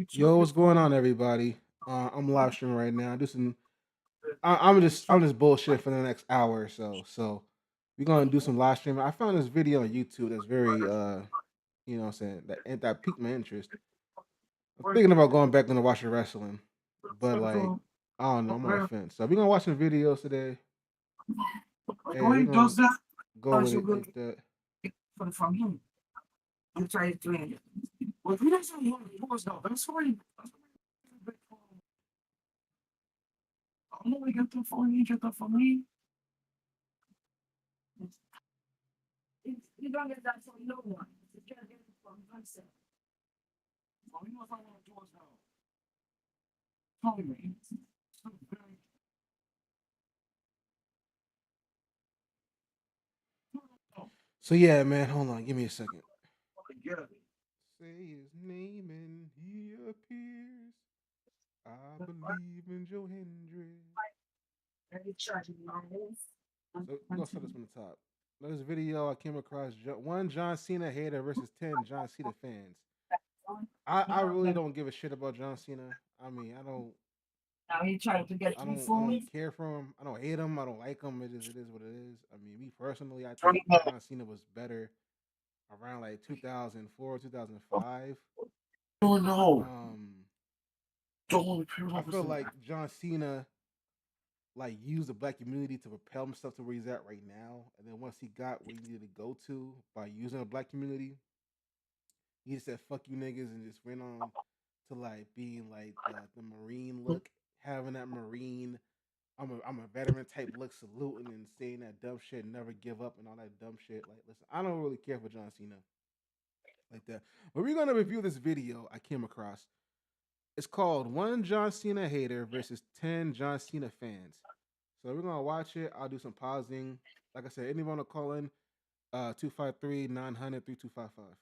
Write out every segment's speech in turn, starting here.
Yo, what's going on, everybody? I'm live streaming right now. I'm just bullshit for the next hour or so. So we're gonna do some live streaming. I found this video on YouTube that's very what I'm saying, that piqued my interest. I'm thinking about going back and watching wrestling, but like I don't know, I'm on the fence. So we're gonna watch some videos today. Hey, we're gonna go with it like that. So yeah, man, hold on, give me a second. Say his name and he appears. I believe in Joe Hendry. So we're gonna start this from the top. This video I came across one John Cena hater versus 10 John Cena fans. I really don't give a shit about John Cena. I mean, I don't care for him. I don't hate him. I don't like him. It is what it is. I mean, me personally, I think John Cena was better around like 2004, 2005. Oh no! I feel like John Cena like used the black community to propel himself to where he's at right now. And then once he got where he needed to go to by using the black community, he just said "fuck you niggas" and just went on to like being like the Marine look, having that Marine. I'm a veteran type look, saluting and saying that dumb shit, never give up and all that dumb shit. Like, listen, I don't really care for John Cena like that. But we're gonna review this video I came across. It's called "One John Cena Hater versus 10 John Cena Fans." So we're gonna watch it. I'll do some pausing. Like I said, anyone want to call in 253-900-3255.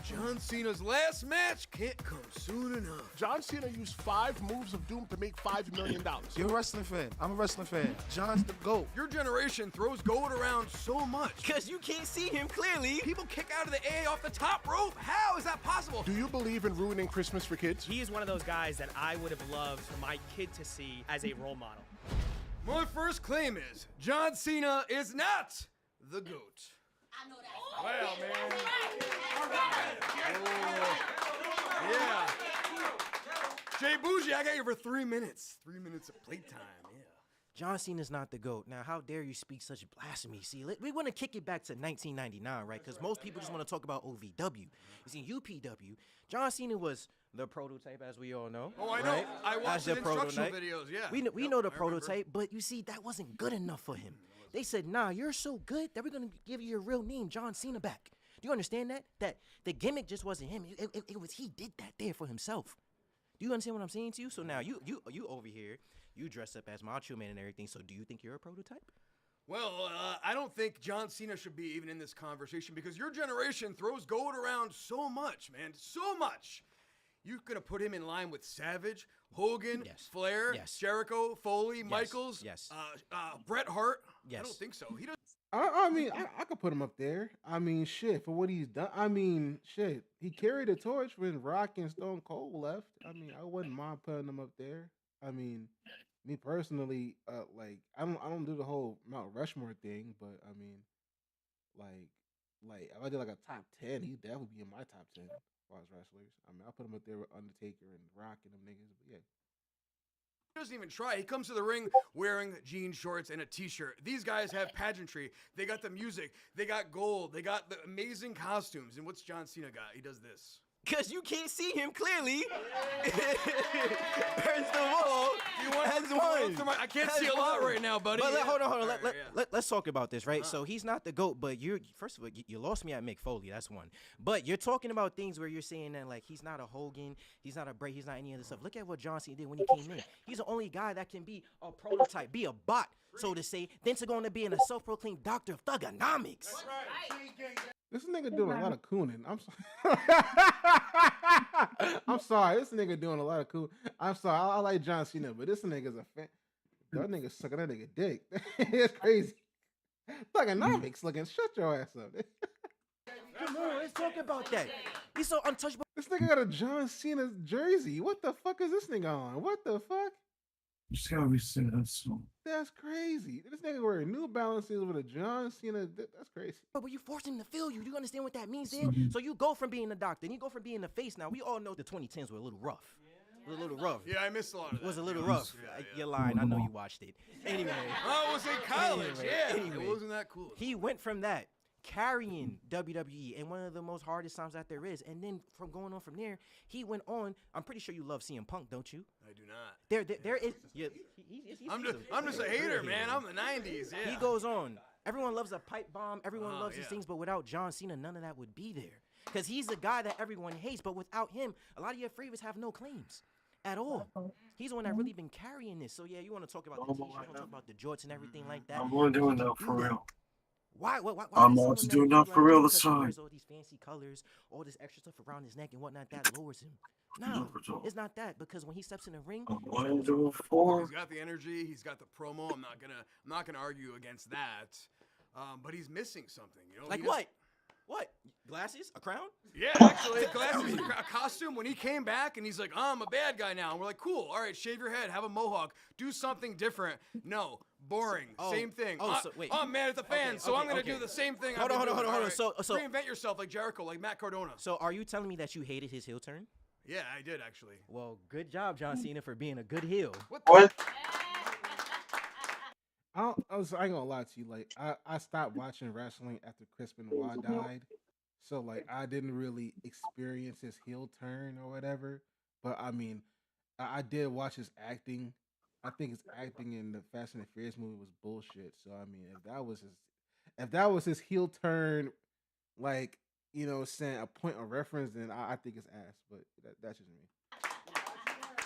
John Cena's last match can't come soon enough. John Cena used 5 moves of doom to make $5 million. You're a wrestling fan. I'm a wrestling fan. John's the GOAT. Your generation throws gold around so much. Because you can't see him clearly. People kick out of the A off the top rope. How is that possible? Do you believe in ruining Christmas for kids? He is one of those guys that I would have loved for my kid to see as a role model. My first claim is John Cena is not the GOAT. I know that. Well, man. Oh, yeah. Jay Bougie, I got you for 3 minutes. 3 minutes of playtime, yeah. John Cena's not the GOAT. Now, how dare you speak such blasphemy? See, we want to kick it back to 1999, right? Because most people just want to talk about OVW. You see, UPW, John Cena was the prototype, as we all know. Oh, I right? know. I watched the instructional videos, yeah. We know the prototype, but you see, that wasn't good enough for him. They said, nah, you're so good that we're going to give you your real name, John Cena, back. Do you understand that? That the gimmick just wasn't him. It was he did that there for himself. Do you understand what I'm saying to you? So now you over here, you dress up as Macho Man and everything. So do you think you're a prototype? Well, I don't think John Cena should be even in this conversation because your generation throws gold around so much, man, so much. You're going to put him in line with Savage, Hogan, Yes. Flair, Yes. Jericho, Foley, Michaels, Yes. Bret Hart? Yes. I don't think so. He doesn't. I mean, I could put him up there. I mean, shit, for what he's done. I mean, shit, he carried the torch when Rock and Stone Cold left. I mean, I wouldn't mind putting him up there. I mean, me personally, like, I don't do the whole Mount Rushmore thing, but I mean, like if I did like a top 10, he'd definitely be in my top 10 as far as wrestlers. I mean, I'll put him up there with Undertaker and Rock and them niggas, but yeah. He doesn't even try. He comes to the ring wearing jean shorts and a t-shirt. These guys have pageantry. They got the music. They got gold. They got the amazing costumes. And what's John Cena got? He does this. Because you can't see him clearly. First of all, I can't see a lot right now, buddy. But hold on. All right, Let's talk about this, right? So he's not the GOAT, but first of all, you lost me at Mick Foley. That's one. But you're talking about things where you're saying that, like, he's not a Hogan, he's not a Bray, he's not any other stuff. Look at what John Cena did when he came in. He's the only guy that can be a prototype, be a bot, so to say, then to go into being a self-proclaimed doctor of thugonomics. This nigga doing a lot of cooning. I'm sorry. I'm sorry. This nigga doing a lot of cool. I'm sorry. I like John Cena, but this nigga's a fan. That nigga sucking that nigga dick. It's crazy. Thugonomics looking. Shut your ass up. Come on, let's talk about that. He's so untouchable. This This nigga got a John Cena jersey. What the fuck is this nigga on? What the fuck? Just gotta be saying that song. That's crazy. This nigga wearing New Balances with a John Cena. That's crazy. But you forced him to feel you. Do you understand what that means there? Mhm. So you go from being the doctor and you go from being the face. Now, we all know the 2010s were a little rough. It was a little rough. Yeah, I missed a lot of It that. was a little rough. Yeah. You're lying. I know you watched it. Anyway. Oh, it was in college. Anyway. It wasn't that cool. He went from that, carrying WWE in one of the most hardest times that there is. And then from going on from there, he went on. I'm pretty sure you love CM Punk, don't you? I do not. There is. Yeah, I'm just a hater, man. I'm the 90s. Yeah. He goes on. Everyone loves a pipe bomb. Everyone Oh, loves these yeah. things. But without John Cena, none of that would be there. Because he's the guy that everyone hates. But without him, a lot of your favorites have no claims at all. He's the one that really been carrying this. So, yeah, you want to talk about the t-shirt, you want to talk about the jorts and everything like that. I'm going to do it now for real. Why I'm does about to someone do it never now do for like real that? this Because he time. wears all these fancy colors, all this extra stuff around his neck and whatnot, that lowers him. No, it's not that, because when he steps in the ring, I'm going to do it for He's got the energy. He's got the promo. I'm not gonna argue against that. But he's missing something. You know, like he doesn't- what? What? Glasses? A crown? Yeah, actually, glasses, a costume. When he came back and he's like, oh, I'm a bad guy now. And we're like, cool. All right, shave your head, have a mohawk, do something different. No, boring. Oh, Same thing. oh, so wait. I'm mad at the fans, so okay, I'm gonna okay. do the same thing. Hold I've on, been hold on, doing. hold on. All right, So- reinvent yourself like Jericho, like Matt Cardona. So are you telling me that you hated his heel turn? Yeah, I did actually. Well, good job, John Cena, for being a good heel. What? What? I ain't gonna lie to you. Like, I stopped watching wrestling after Chris Benoit died. So, like, I didn't really experience his heel turn or whatever. But, I mean, I did watch his acting. I think his acting in the Fast and the Furious movie was bullshit. So, I mean, if that was his heel turn, like, you know, saying a point of reference, then I think it's ass. But that's just me.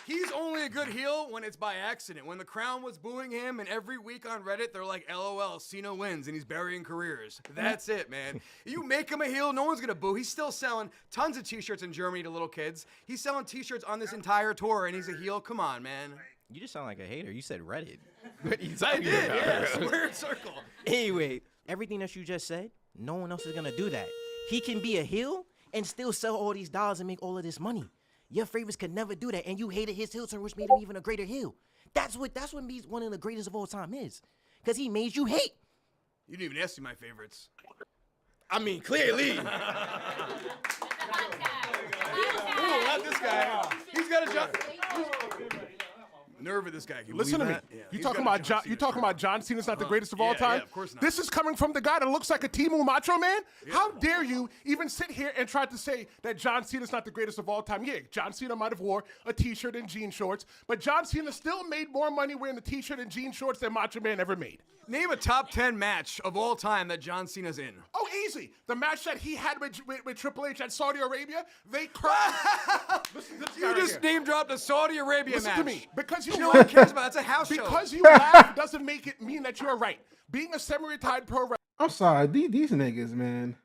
He's only a good heel when it's by accident. When the crowd was booing him, and every week on Reddit, they're like, LOL, Cena wins, and he's burying careers. That's it, man. You make him a heel, no one's going to boo. He's still selling tons of T-shirts in Germany to little kids. He's selling T-shirts on this entire tour, and he's a heel. Come on, man. You just sound like a hater. You said Reddit. I did, yeah. Square circle. Anyway, everything that you just said, no one else is going to do that. He can be a heel and still sell all these dollars and make all of this money. Your favorites could never do that, and you hated his heel turn, which made him even a greater heel. That's what he's one of the greatest of all time is, because he made you hate. You didn't even ask me my favorites. I mean, clearly. Ooh, not this guy. He's got a job. Nerve of this guy. Can you Listen to believe me. that? Yeah, You he's talking got a about John? Cena You talking shirt. about John Cena's not the greatest of all yeah, time? yeah, of course not. This is coming from the guy that looks like a Timu Macho Man. How dare you even sit here and try to say that John Cena's not the greatest of all time? Yeah, John Cena might have wore a T-shirt and jean shorts, but John Cena still made more money wearing the T-shirt and jean shorts than Macho Man ever made. Name a top 10 match of all time that John Cena's in. Oh, easy. The match that he had with Triple H at Saudi Arabia, they cried. Listen to this guy You right just here. name dropped a Saudi Arabia Listen match. to me. Because you No one cares about it. That's a house show. Because you laugh doesn't make it mean that you're right. Being a semi-retired pro wrestler. I'm sorry, these niggas, man.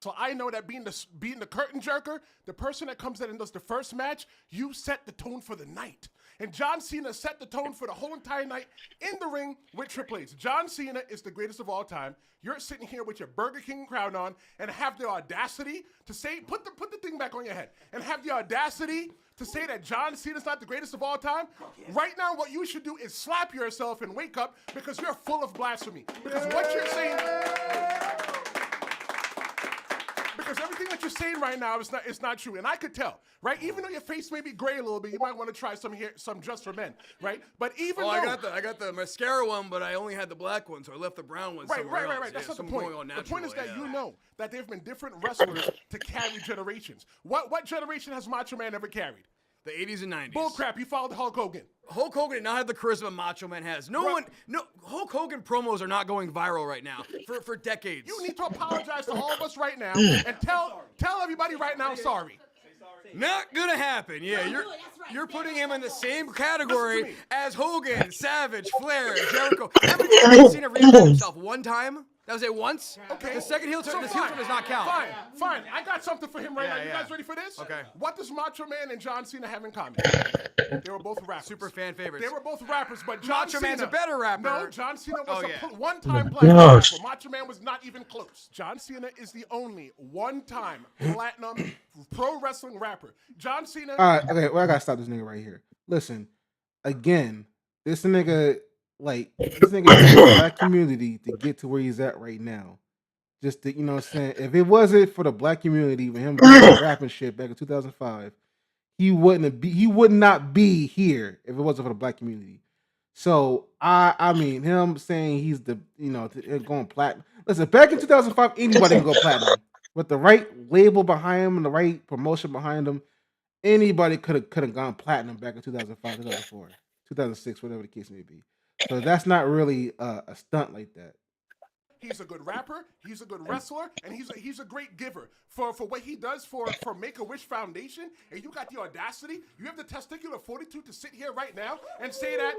So I know that being the curtain jerker, the person that comes in and does the first match, you set the tone for the night. And John Cena set the tone for the whole entire night in the ring with Triple H. John Cena is the greatest of all time. You're sitting here with your Burger King crown on and have the audacity to say, put the thing back on your head, and have the audacity to say that John Cena's not the greatest of all time. Right now, what you should do is slap yourself and wake up, because you're full of blasphemy. Because what you're saying... Because everything that you're saying right now is not true, and I could tell, right? Even though your face may be gray a little bit, you might want to try some just for men, right? But even though I got the mascara one, but I only had the black one, so I left the brown one somewhere else. Right. That's Yeah, not the something point. going on The point is that naturally, you yeah. know that there have been different wrestlers to carry generations. What generation has Macho Man ever carried? The 80s and 90s. Bull crap. You followed Hulk Hogan. Hulk Hogan did not have the charisma Macho Man has. Hulk Hogan promos are not going viral right now for decades. You need to apologize to all of us right now and tell everybody right now sorry. Not gonna happen. Yeah, you're putting him in the same category as Hogan, Savage, Flair, Jericho. How many times have you seen him reinvent himself? One time? That was it once? Okay. The second heel turn, So this heel turn does not count. Fine. I got something for him right Yeah, now. You yeah. guys ready for this? Okay. What does Macho Man and John Cena have in common? They were both rappers. Super fan favorites. They were both rappers, but John Macho Cena, Man's a better rapper. No, John Cena was Oh, a one-time platinum Gosh. rapper. Macho Man was not even close. John Cena is the only one-time platinum pro wrestling rapper. John Cena. All right, okay, well, I gotta stop this nigga right here. Listen, again, this nigga used the black community to get to where he's at right now. Just to, you know what I'm saying? If it wasn't for the black community with him rapping shit back in 2005, he would not be here if it wasn't for the black community. So I mean, him saying he's the, going platinum. Listen, back in 2005, anybody can go platinum with the right label behind him and the right promotion behind him. Anybody could have gone platinum back in 2005, 2004, 2006, whatever the case may be. So that's not really a stunt like that. He's a good rapper, he's a good wrestler, and he's a great giver. For what he does for Make-A-Wish Foundation, and you got the audacity, you have the testicular fortitude to sit here right now and say that,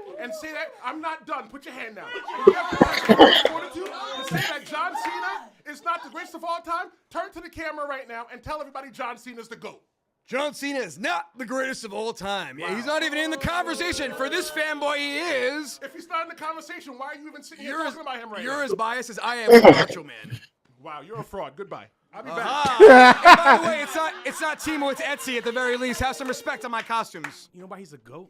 I'm not done, put your hand down. And you have the testicular fortitude to say that John Cena is not the greatest of all time, turn to the camera right now and tell everybody John Cena's the GOAT. John Cena is not the greatest of all time. Yeah, he's not even in the conversation. For this fanboy, he is. If he's not in the conversation, why are you even sitting here talking about him right now? You're as biased as I am with Macho Man. Wow, you're a fraud. Goodbye. I'll be back. And by the way, it's not Timo, it's Etsy at the very least. Have some respect on my costumes. You know why he's a GOAT?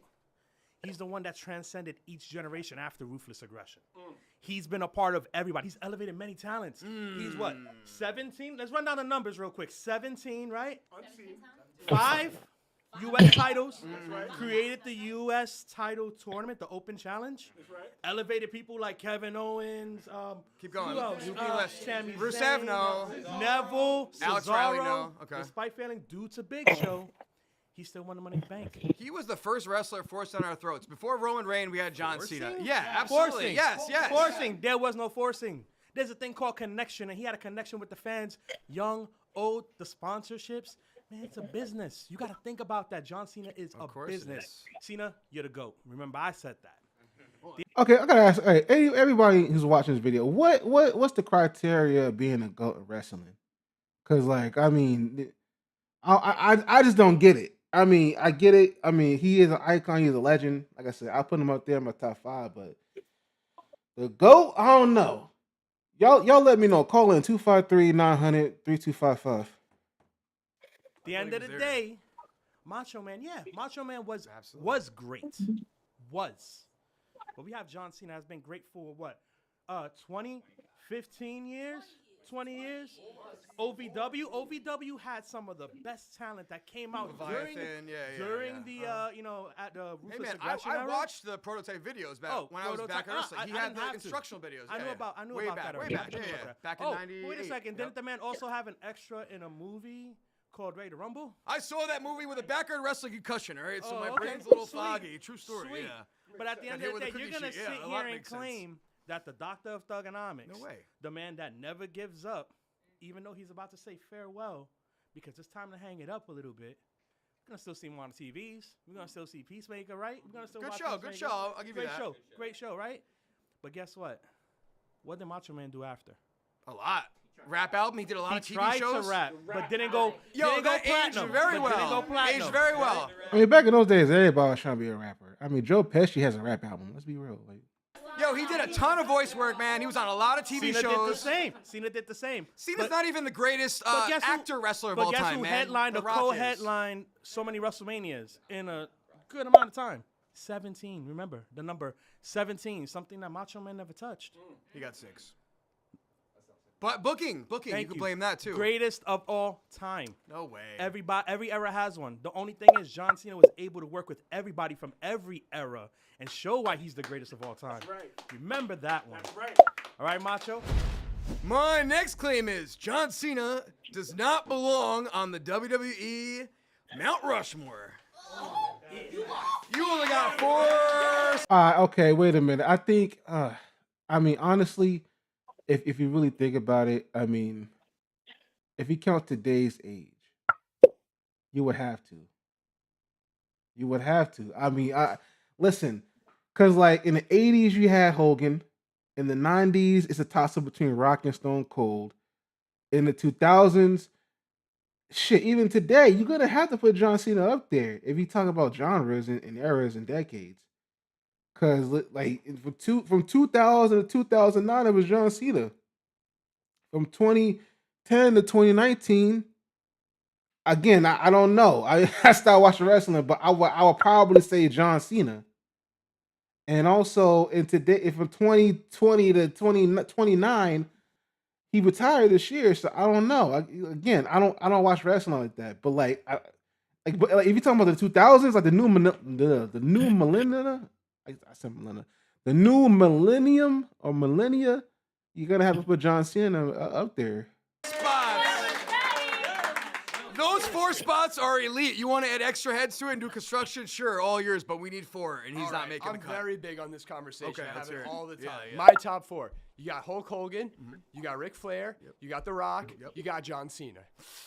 He's the one that transcended each generation after Ruthless Aggression. He's been a part of everybody. He's elevated many talents. He's what, 17? Let's run down the numbers real quick. 17, right? 5 U.S. titles. Created the U.S. title tournament, the Open Challenge. Elevated people like Kevin Owens. Keep going. Who else? Sami Rusev, Zayn, no. Neville, Alex Cesaro. Riley, no. Okay. Despite failing due to Big Show, he still won the Money in the Bank. He was the first wrestler forced on our throats. Before Roman Reigns, we had John Cena. Forcing? Yeah, absolutely. Forcing. Yes. Forcing. There was no forcing. There's a thing called connection, and he had a connection with the fans, young, old, the sponsorships. Man, it's a business. You got to think about that. John Cena is a business. Cena, you're the GOAT. Remember, I said that. Okay, I gotta ask. Hey, everybody who's watching this video, what's the criteria of being a GOAT of wrestling? Because, I mean, I just don't get it. I mean, I get it. I mean, he is an icon. He's a legend. Like I said, I put him up there in my top 5. But the GOAT, I don't know. Y'all let me know. Call in 253-900-3255. At the end of the day, Macho Man was great. But we have John Cena has been great for what? 15 years? 20 years? OVW had some of the best talent that came out during the at the Ruthless Aggression I era. watched the prototype videos back when I was back in wrestling. He had the instructional videos. I knew about way that. Way already. back. Back in 98. Wait a second. Didn't the man also have an extra in a movie called Ready to Rumble? I saw that movie with a backyard wrestling concussion, all right? So my okay. brain's a little Sweet. foggy. True story, Sweet. yeah. But at the end of the day, you're going to sit here and claim that the Doctor of Thugonomics, No way. the man that never gives up, even though he's about to say farewell, because it's time to hang it up a little bit. We're going to still see him on the TVs. We're going to still see Peacemaker, right? We're going to still watch Good show. I'll give you that. Great show, right? But guess what? What did Macho Man do after? A lot. Rap album. He did a lot of He TV tried shows. to rap, but didn't go. Yo, didn't that go platinum. aged very but didn't go well. platinum. Aged very well. I mean, back in those days, everybody was trying to be a rapper. I mean, Joe Pesci has a rap album. Let's be real. Yo, he did a ton of voice work, man. He was on a lot of TV Cena shows. Cena did the same. Cena's not even the greatest actor wrestler of all time, man. But guess who headlined The or Rock is. co-headlined so many WrestleManias in a good amount of time? 17. Remember the number 17, something that Macho Man never touched. He got 6. But booking, Thank you can blame that too. Greatest of all time. No way. Every era has one. The only thing is John Cena was able to work with everybody from every era and show why he's the greatest of all time. That's right. Remember that one. That's right. All right, Macho? My next claim is John Cena does not belong on the WWE Mount Rushmore. You only got 4. Okay, wait a minute. I think, I mean, honestly, if you really think about it, I mean, if you count today's age, you would have to. You would have to. I mean, listen, because in the 80s, you had Hogan. In the 90s, it's a toss-up between Rock and Stone Cold. In the 2000s, shit, even today, you're gonna have to put John Cena up there if you talk about genres and eras and decades. Cause like from 2000 to 2009, it was John Cena. From 2010 to 2019, again, I don't know. I stopped watching wrestling, but I would probably say John Cena. And also in today, from 2020 to 2029, he retired this year. So I don't know. I don't watch wrestling like that. But like if you're talking about the 2000s, like the new millennia, I said millennia, the new millennium or millennia, you're gonna have to put John Cena up there. Those 4 spots are elite. You want to add extra heads to it and do construction? Sure, all yours, but we need 4, and he's not making I'm the cut. very big on this conversation. Okay, I let's have hear it it. all the time. Yeah. My top 4. You got Hulk Hogan, you got Ric Flair, you got The Rock, you got John Cena.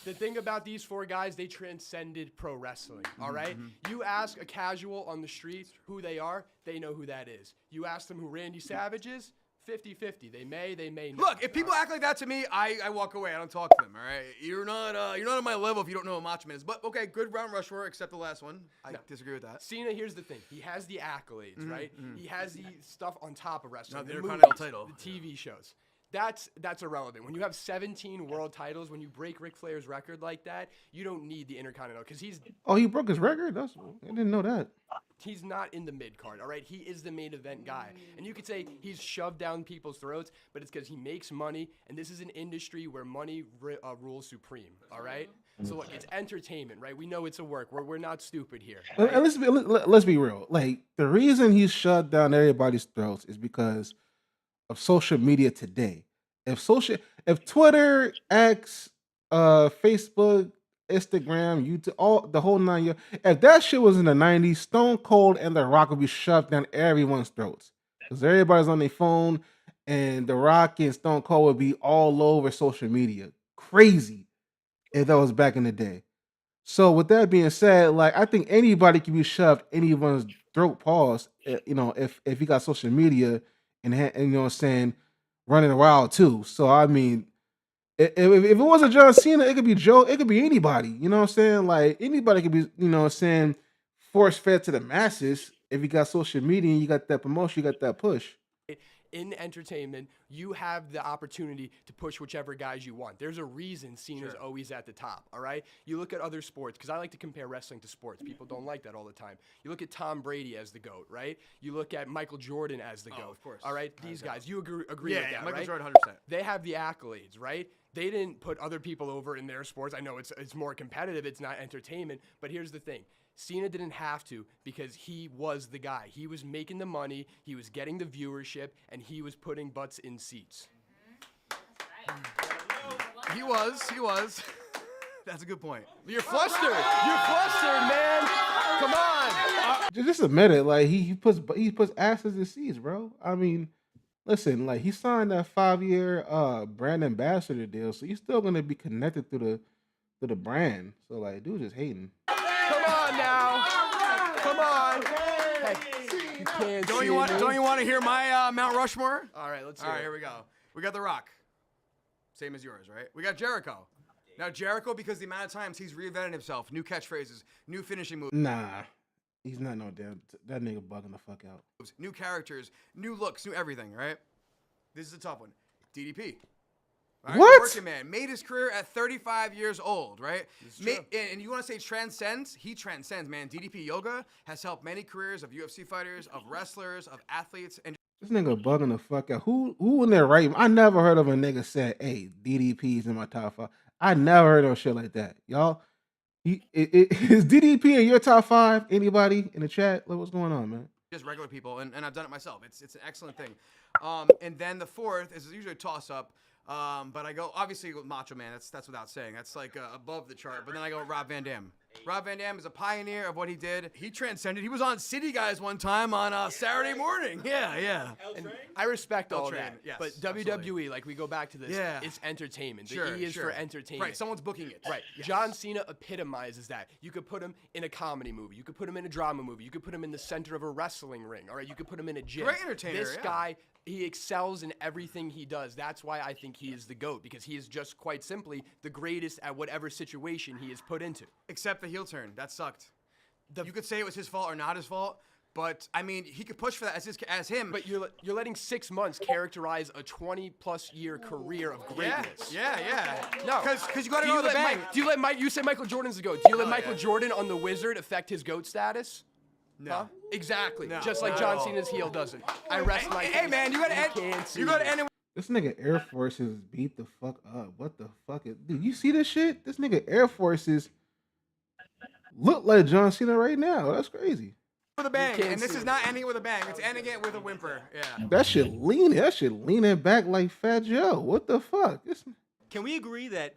The thing about these 4 guys, they transcended pro wrestling, all right? You ask a casual on the street who they are, they know who that is. You ask them who Randy Savage is, 50-50. They may not. Look, if people act like that to me, I walk away. I don't talk to them. All right, you're not on my level if you don't know who Macho Man is. But okay, good round Rushmore, except the last one. I disagree with that. Cena, here's the thing. He has the accolades, right? He has the stuff on top of wrestling. Not the The Intercontinental movies, title. the TV shows. That's irrelevant. When you have 17 world titles, when you break Ric Flair's record like that, you don't need the Intercontinental because He broke his record. I didn't know that. he's not in the mid card, all right? He is the main event guy. And you could say he's shoved down people's throats, but it's because he makes money, and this is an industry where money rules supreme, all right? So look, it's entertainment, right? We know it's a work. We're not stupid here. Right? And let's be real. Like the reason he's shut down everybody's throats is because of social media today. If Twitter, X, Facebook, Instagram, YouTube, the whole 9 years, if that shit was in the 90s, Stone Cold and The Rock would be shoved down everyone's throats. Because everybody's on their phone, and The Rock and Stone Cold would be all over social media. Crazy if that was back in the day. So with that being said, like I think anybody can be shoved anyone's throat. Pause. If you got social media and you know what I'm saying, running wild too. So I mean, if it wasn't John Cena, it could be Joe. It could be anybody. You know what I'm saying? Like anybody could be. You know what I'm saying? Force fed to the masses. If you got social media and you got that promotion, you got that push. In entertainment, you have the opportunity to push whichever guys you want. There's a reason Cena's always at the top, all right? You look at other sports, because I like to compare wrestling to sports. People don't like that all the time. You look at Tom Brady as the GOAT, right? You look at Michael Jordan as the GOAT. Of course. All right? These guys, you agree with that, Michael right? Jordan, 100%. They have the accolades, right? They didn't put other people over in their sports. I know it's more competitive. It's not entertainment. But here's the thing. Cena didn't have to because he was the guy. He was making the money, he was getting the viewership, and he was putting butts in seats. He was. That's a good point. You're flustered. You're flustered, man. Come on. Just admit it. Like he puts asses in seats, bro. I mean, listen, like he signed that 5-year brand ambassador deal, so you're still gonna be connected to the brand. So like, dude, just hating. Come on now. Come on. Hey, you can't Don't see you want to hear my Mount Rushmore? All right, let's All hear right, it. here we go. We got The Rock. Same as yours, right? We got Jericho. Now, Jericho, because the amount of times he's reinvented himself, new catchphrases, new finishing moves, Nah, he's not no damn. That nigga bugging the fuck out. new characters, new looks, new everything, right? This is a tough one. DDP. All right? What? Working man. Made his career at 35 years old, right? And you want to say transcends? He transcends, man. DDP Yoga has helped many careers of UFC fighters, of wrestlers, of athletes, and This nigga bugging the fuck out. Who in their right? I never heard of a nigga said, "Hey, DDP's in my top 5." I never heard of shit like that, y'all. Is DDP in your top 5? Anybody in the chat? Like, what's going on, man? just regular people, and I've done it myself. It's an excellent thing. And then the fourth is usually a toss-up. But I go, obviously, with Macho Man. That's without saying. That's like above the chart. But then I go with Rob Van Dam. Rob Van Dam is a pioneer of what he did. He transcended. He was on City Guys one time on Saturday morning. Yeah. And I respect all Train, that. yes, but WWE, absolutely. like we go back to this, Yeah. it's entertainment. Sure, The E is sure. for entertainment. Right, someone's booking it. Right. Yes. John Cena epitomizes that. You could put him in a comedy movie. You could put him in a drama movie. You could put him in the center of a wrestling ring. All right. You could put him in a gym. Great entertainer, This yeah. guy he excels in everything he does. That's why I think he is the GOAT, because he is just quite simply the greatest at whatever situation he is put into. Except the heel turn. That sucked. You could say it was his fault or not his fault, but I mean, he could push for that as him. But you're letting 6 months characterize a 20+ year career of greatness. Yeah. No, Because you got to go to the bank. Do you let Mike? You say Michael Jordan's the GOAT. Do you let Michael Jordan on the Wizard affect his GOAT status? No. Huh? Exactly. No, Just like not John at all. Cena's heel doesn't. I rest my case. Hey, man, you got to end. You got to end it. This nigga Air Forces beat the fuck up. What the fuck? Dude, you see this shit? This nigga Air Forces look like John Cena right now. That's crazy. With a bang, and this is not ending with a bang. It's ending it with a whimper. Yeah. That shit leaning back like Fat Joe. What the fuck? Can we agree that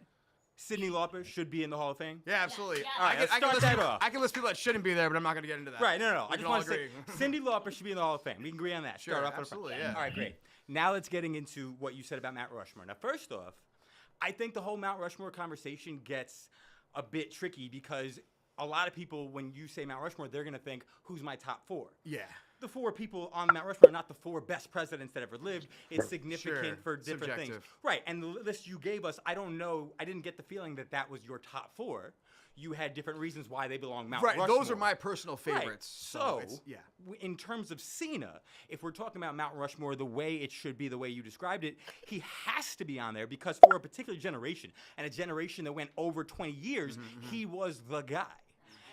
Cyndi Lauper should be in the Hall of Fame? Yeah, absolutely. All right, let's start that off. I can list people that shouldn't be there, but I'm not going to get into that. Right, no. I We just can all want to say agree. Cyndi Lauper should be in the Hall of Fame. We can agree on that. Sure, Start off absolutely, with a front. yeah. All right, great. Now let's getting into what you said about Mount Rushmore. Now, first off, I think the whole Mount Rushmore conversation gets a bit tricky because a lot of people, when you say Mount Rushmore, they're going to think, who's my top 4? Yeah. The 4 people on Mount Rushmore are not the 4 best presidents that ever lived. It's significant Sure. for different things. Subjective. Right, and the list you gave us, I don't know, I didn't get the feeling that that was your top 4. You had different reasons why they belong Mount Rushmore. Those are my personal favorites. Right. So, in terms of Cena, if we're talking about Mount Rushmore the way it should be, the way you described it, he has to be on there because for a particular generation, and a generation that went over 20 years, he was the guy.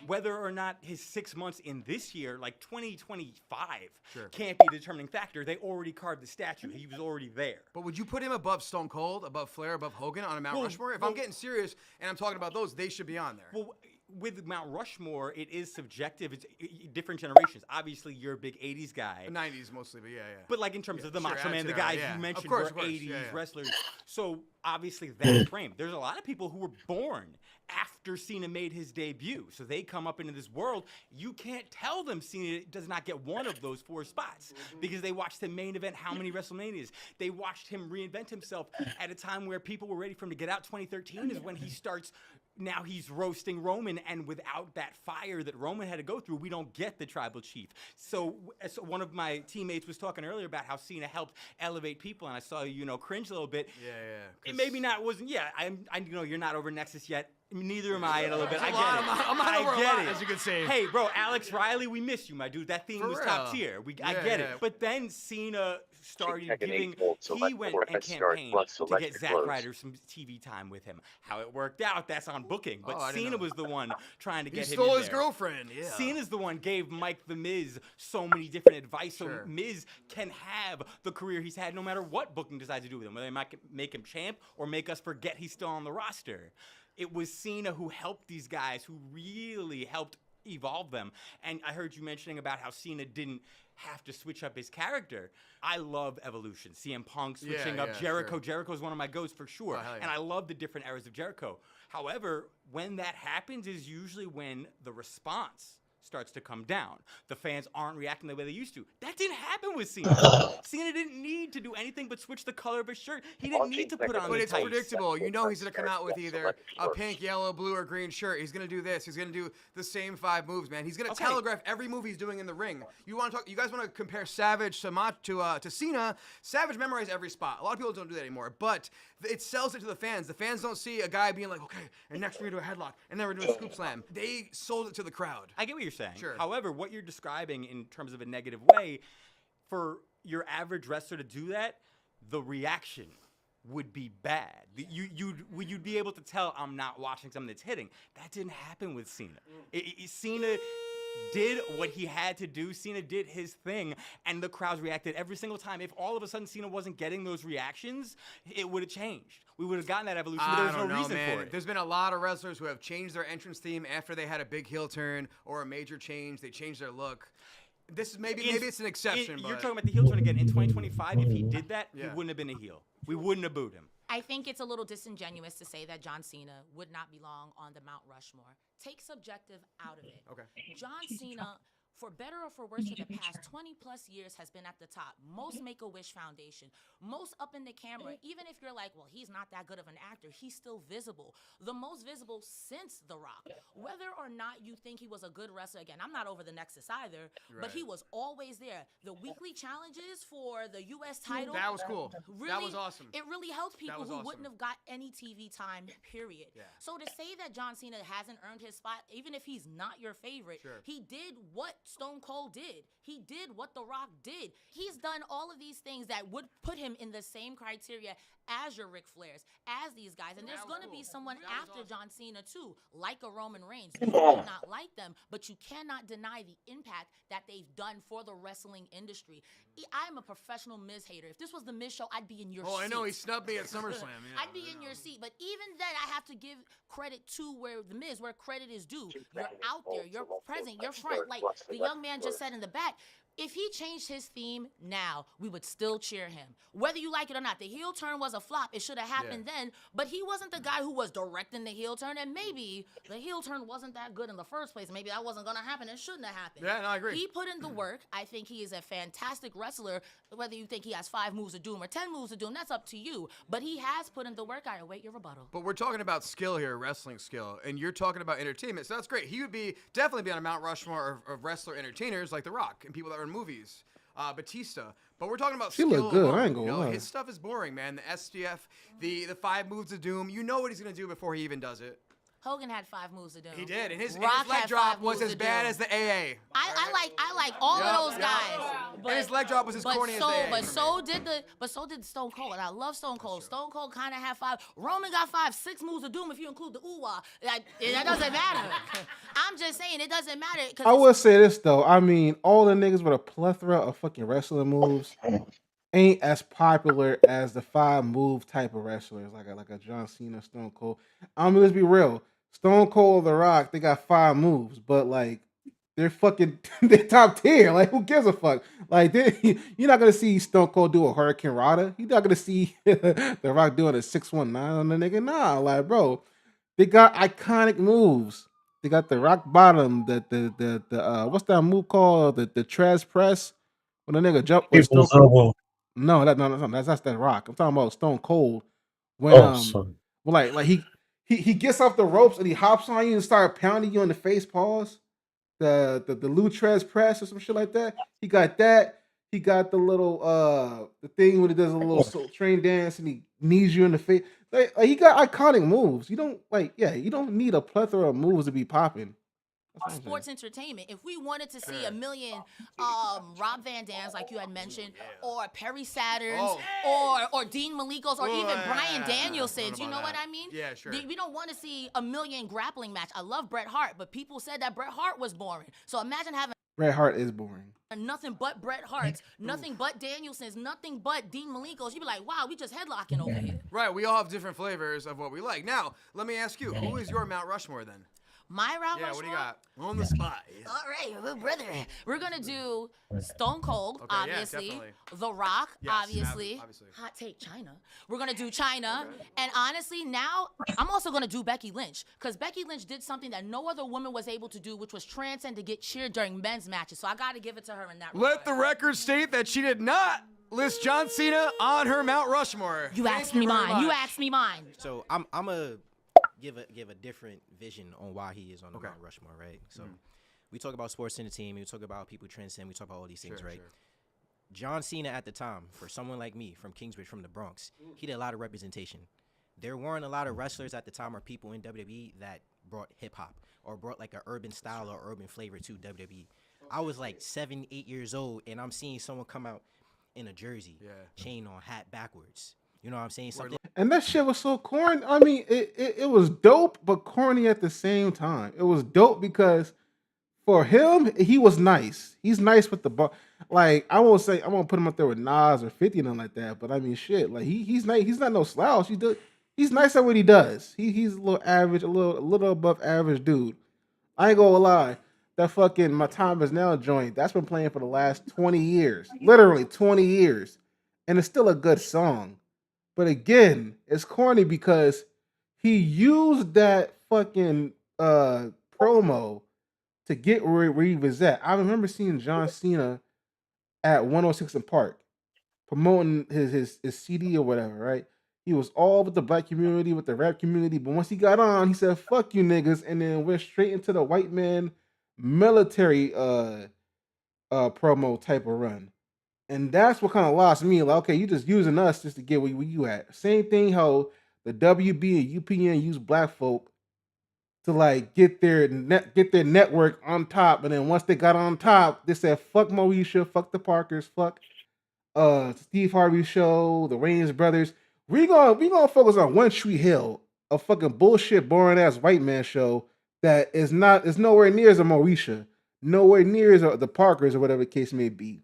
Whether or not his 6 months in this year, like 2025, can't be the determining factor. They already carved the statue. He was already there. But would you put him above Stone Cold, above Flair, above Hogan on a Mount Rushmore? If I'm getting serious and I'm talking about those, they should be on there. Well, with Mount Rushmore, it is subjective. It's different generations. Obviously, you're a big 80s guy. The 90s mostly, but yeah. But like in terms of the sure, Macho Man, the Attitude Era, guys yeah. you mentioned Of course, were of course, 80s yeah. wrestlers. So obviously that frame. There's a lot of people who were born after Cena made his debut. So they come up into this world. You can't tell them Cena does not get one of those 4 spots because they watched him main event how many WrestleManias. They watched him reinvent himself at a time where people were ready for him to get out. 2013 is when he starts. Now he's roasting Roman, and without that fire that Roman had to go through, we don't get the tribal chief. So one of my teammates was talking earlier about how Cena helped elevate people, and I saw cringe a little bit. Yeah. It maybe not wasn't. Yeah, I know you're not over Nexus yet. Neither am I in a little bit. I get lot. it. I'm not over a get lot, it. as you could say. Hey, bro, Alex Riley, we miss you, my dude. That theme For was real. top tier. I Yeah, get yeah. it. But then Cena started Tekken giving. 8 volt He select went for and SR campaigned plus to get selected Zack close. Ryder some TV time with him. How it worked out, that's on booking. But Oh, I didn't Cena know was the one trying to He get him stole in his there. girlfriend, yeah. Cena's the one gave Mike the Miz so many different advice, so Sure. Miz can have the career he's had no matter what booking decides to do with him, whether they might make him champ or make us forget he's still on the roster. It was Cena who helped these guys, who really helped evolve them. And I heard you mentioning about how Cena didn't have to switch up his character. I love evolution. CM Punk switching up yeah, Jericho. sure. Jericho's one of my goats for sure. Oh, hell yeah. And I love the different eras of Jericho. However, when that happens is usually when the response starts to come down. The fans aren't reacting the way they used to. That didn't happen with Cena. Cena didn't need to do anything but switch the color of his shirt. He didn't need to put on But the it's tights. predictable. You know he's going to come out with either a pink, yellow, blue, or green shirt. He's going to do this. He's going to do the same 5 moves, man. He's going to Okay. telegraph every move he's doing in the ring. You guys want to compare Savage to Cena? Savage memorized every spot. A lot of people don't do that anymore, but it sells it to the fans. The fans don't see a guy being like, okay, and next we're going to do a headlock, and then we're doing a scoop slam. They sold it to the crowd. I get what you're saying. Sure. However, what you're describing in terms of a negative way, for your average wrestler to do that, the reaction would be bad. You'd be able to tell I'm not watching something that's hitting. That didn't happen with Cena. Cena did what he had to do. Cena did his thing, and the crowds reacted every single time. If all of a sudden Cena wasn't getting those reactions, it would have changed. We would have gotten that evolution, but there was no reason for it. There's been a lot of wrestlers who have changed their entrance theme after they had a big heel turn or a major change. They changed their look. This is maybe it's an exception. You're but talking about the heel turn again. In 2025, if he did that, he Yeah. wouldn't have been a heel. We wouldn't have booed him. I think it's a little disingenuous to say that John Cena would not belong on the Mount Rushmore. Take subjective out of it. Okay. John Cena, for better or for worse, for the past 20 plus years has been at the top. Most Make-A-Wish Foundation, most up in the camera. Even if you're like, well, he's not that good of an actor, he's still visible. The most visible since The Rock. Whether or not you think he was a good wrestler, again, I'm not over the Nexus either, but he was always there. The weekly challenges for the U.S. title. That was cool. Really, that was awesome. It really helped people who awesome. wouldn't have got any TV time, period. So to say that John Cena hasn't earned his spot, even if he's not your favorite, he did what Stone Cold did. He did what The Rock did. He's done all of these things that would put him in the same criteria as your Ric Flairs, as these guys. And there's going to be someone after John Cena, too, like a Roman Reigns. You may not like them, but you cannot deny the impact that they've done for the wrestling industry. I'm a professional Miz hater. If this was the Miz show, I'd be in your seat. Oh, I know. He snubbed me at SummerSlam. Yeah, I'd be in your seat. But even then, I have to give credit to where the Miz, where credit is due. You're out there. You're present. You're front. Like the young man just said in the back, if he changed his theme now, we would still cheer him. Whether you like it or not, the heel turn was a flop. It should have happened then, but he wasn't the guy who was directing the heel turn, and maybe the heel turn wasn't that good in the first place. Maybe that wasn't going to happen. It shouldn't have happened. Yeah, no, I agree. He put in the work. I think he is a fantastic wrestler. Whether you think he has 5 moves of doom or 10 moves of doom, that's up to you. But he has put in the work. I await your rebuttal. But we're talking about skill here, wrestling skill, and you're talking about entertainment, so that's great. He would definitely be on a Mount Rushmore of wrestler entertainers like The Rock and people that are in movies. Batista, but we're talking about She skill look good, alone, I ain't gonna lie. His stuff is boring, man. The SDF, the 5 moves of doom. You know what he's gonna do before he even does it. Hogan had 5 moves to do. He did, and his Rock leg had drop 5 was moves as to bad do. as the AA. I like all of those guys. But And his leg drop was as corny as the AA. But so did Stone Cold, and I love Stone Cold. Stone Cold kind of had 5. Roman got 5, 6 moves of doom if you include the ooh-wah. That doesn't matter. I'm just saying it doesn't matter. I will say this though. I mean, all the niggas with a plethora of fucking wrestling moves ain't as popular as the 5 move type of wrestlers, like a John Cena, Stone Cold. I mean, let's be real. Stone Cold, The Rock, they got 5 moves, but like they're fucking they're top tier. Like, who gives a fuck? Like, you're not gonna see Stone Cold do a Hurricane Rana. You're not gonna see The Rock doing a 619 on the nigga. Nah, like, bro, they got iconic moves. They got the rock bottom, the what's that move called? The Trez press when the nigga jump with Stone People's Cold. elbow. No, that's that Rock. I'm talking about Stone Cold when Sorry. well, like he gets off the ropes and he hops on you and start pounding you in the face. Pause. The Lou Trez press or some shit like that. He got that. He got the little the thing where he does a little train dance and he knees you in the face. Like, he got iconic moves. You don't need a plethora of moves to be popping. Sports entertainment. If we wanted to see a million Rob Van Dams, like you had mentioned, or Perry Saturns, or Dean Malenko's, or even Bryan Danielson's, you know what I mean? Yeah, sure. We don't want to see a million grappling match. I love Bret Hart, but people said that Bret Hart was boring. So imagine having Bret Hart is boring. nothing but Bret Hart's, nothing but Danielson's, nothing but Dean Malenko's. You'd be like, wow, we just headlocking over here. Right, we all have different flavors of what we like. Now, let me ask you, who is your Mount Rushmore then? My Mount Yeah, Rushmore? what do you got? On the spot. All right, well, brother. We're going to do Stone Cold, Okay, yeah, obviously. definitely. The Rock, Yes, obviously. obviously. Hot take, China. We're going to do China. And honestly, now I'm also going to do Becky Lynch, because Becky Lynch did something that no other woman was able to do, which was transcend to get cheered during men's matches. So I got to give it to her in that Let the record state that she did not list John Cena on her Mount Rushmore. You asked me mine. You asked me mine. So I'm a give a different vision on why he is on the Mount Rushmore, right? So we talk about sports entertainment, we talk about people transcend, we talk about all these things, right? Sure. John Cena at the time, for someone like me from Kingsbridge, from the Bronx, he did a lot of representation. There weren't a lot of wrestlers at the time or people in WWE that brought hip hop or brought like an urban style or urban flavor to WWE. I was like 7, 8 years old, and I'm seeing someone come out in a jersey, chain on, hat backwards. You know what I'm saying? Something. And that shit was so corny. I mean, it was dope, but corny at the same time. It was dope because for him, he was nice. He's nice with the ball. Like, I won't say I'm gonna put him up there with Nas or 50 and nothing like that. But I mean, shit. Like, he's nice. He's not no slouch. He's nice at what he does. He's a little average, a little above average dude. I ain't gonna lie. That fucking My Time Is Now joint, that's been playing for the last 20 years. Literally 20 years. And it's still a good song. But again, it's corny because he used that fucking promo to get where he was at. I remember seeing John Cena at 106 in Park promoting his CD or whatever, right? He was all with the black community, with the rap community, but once he got on, he said, "Fuck you niggas," and then went straight into the white man military promo type of run. And that's what kind of lost me. Like, okay, you just using us just to get where you at. Same thing how the WB and UPN use black folk to like get their network on top, and then once they got on top, they said, "Fuck Moesha, fuck the Parkers, fuck Steve Harvey show, the Wayans brothers. We gonna focus on One Tree Hill, a fucking bullshit, boring ass white man show that is nowhere near as a Moesha, nowhere near as the Parkers or whatever the case may be."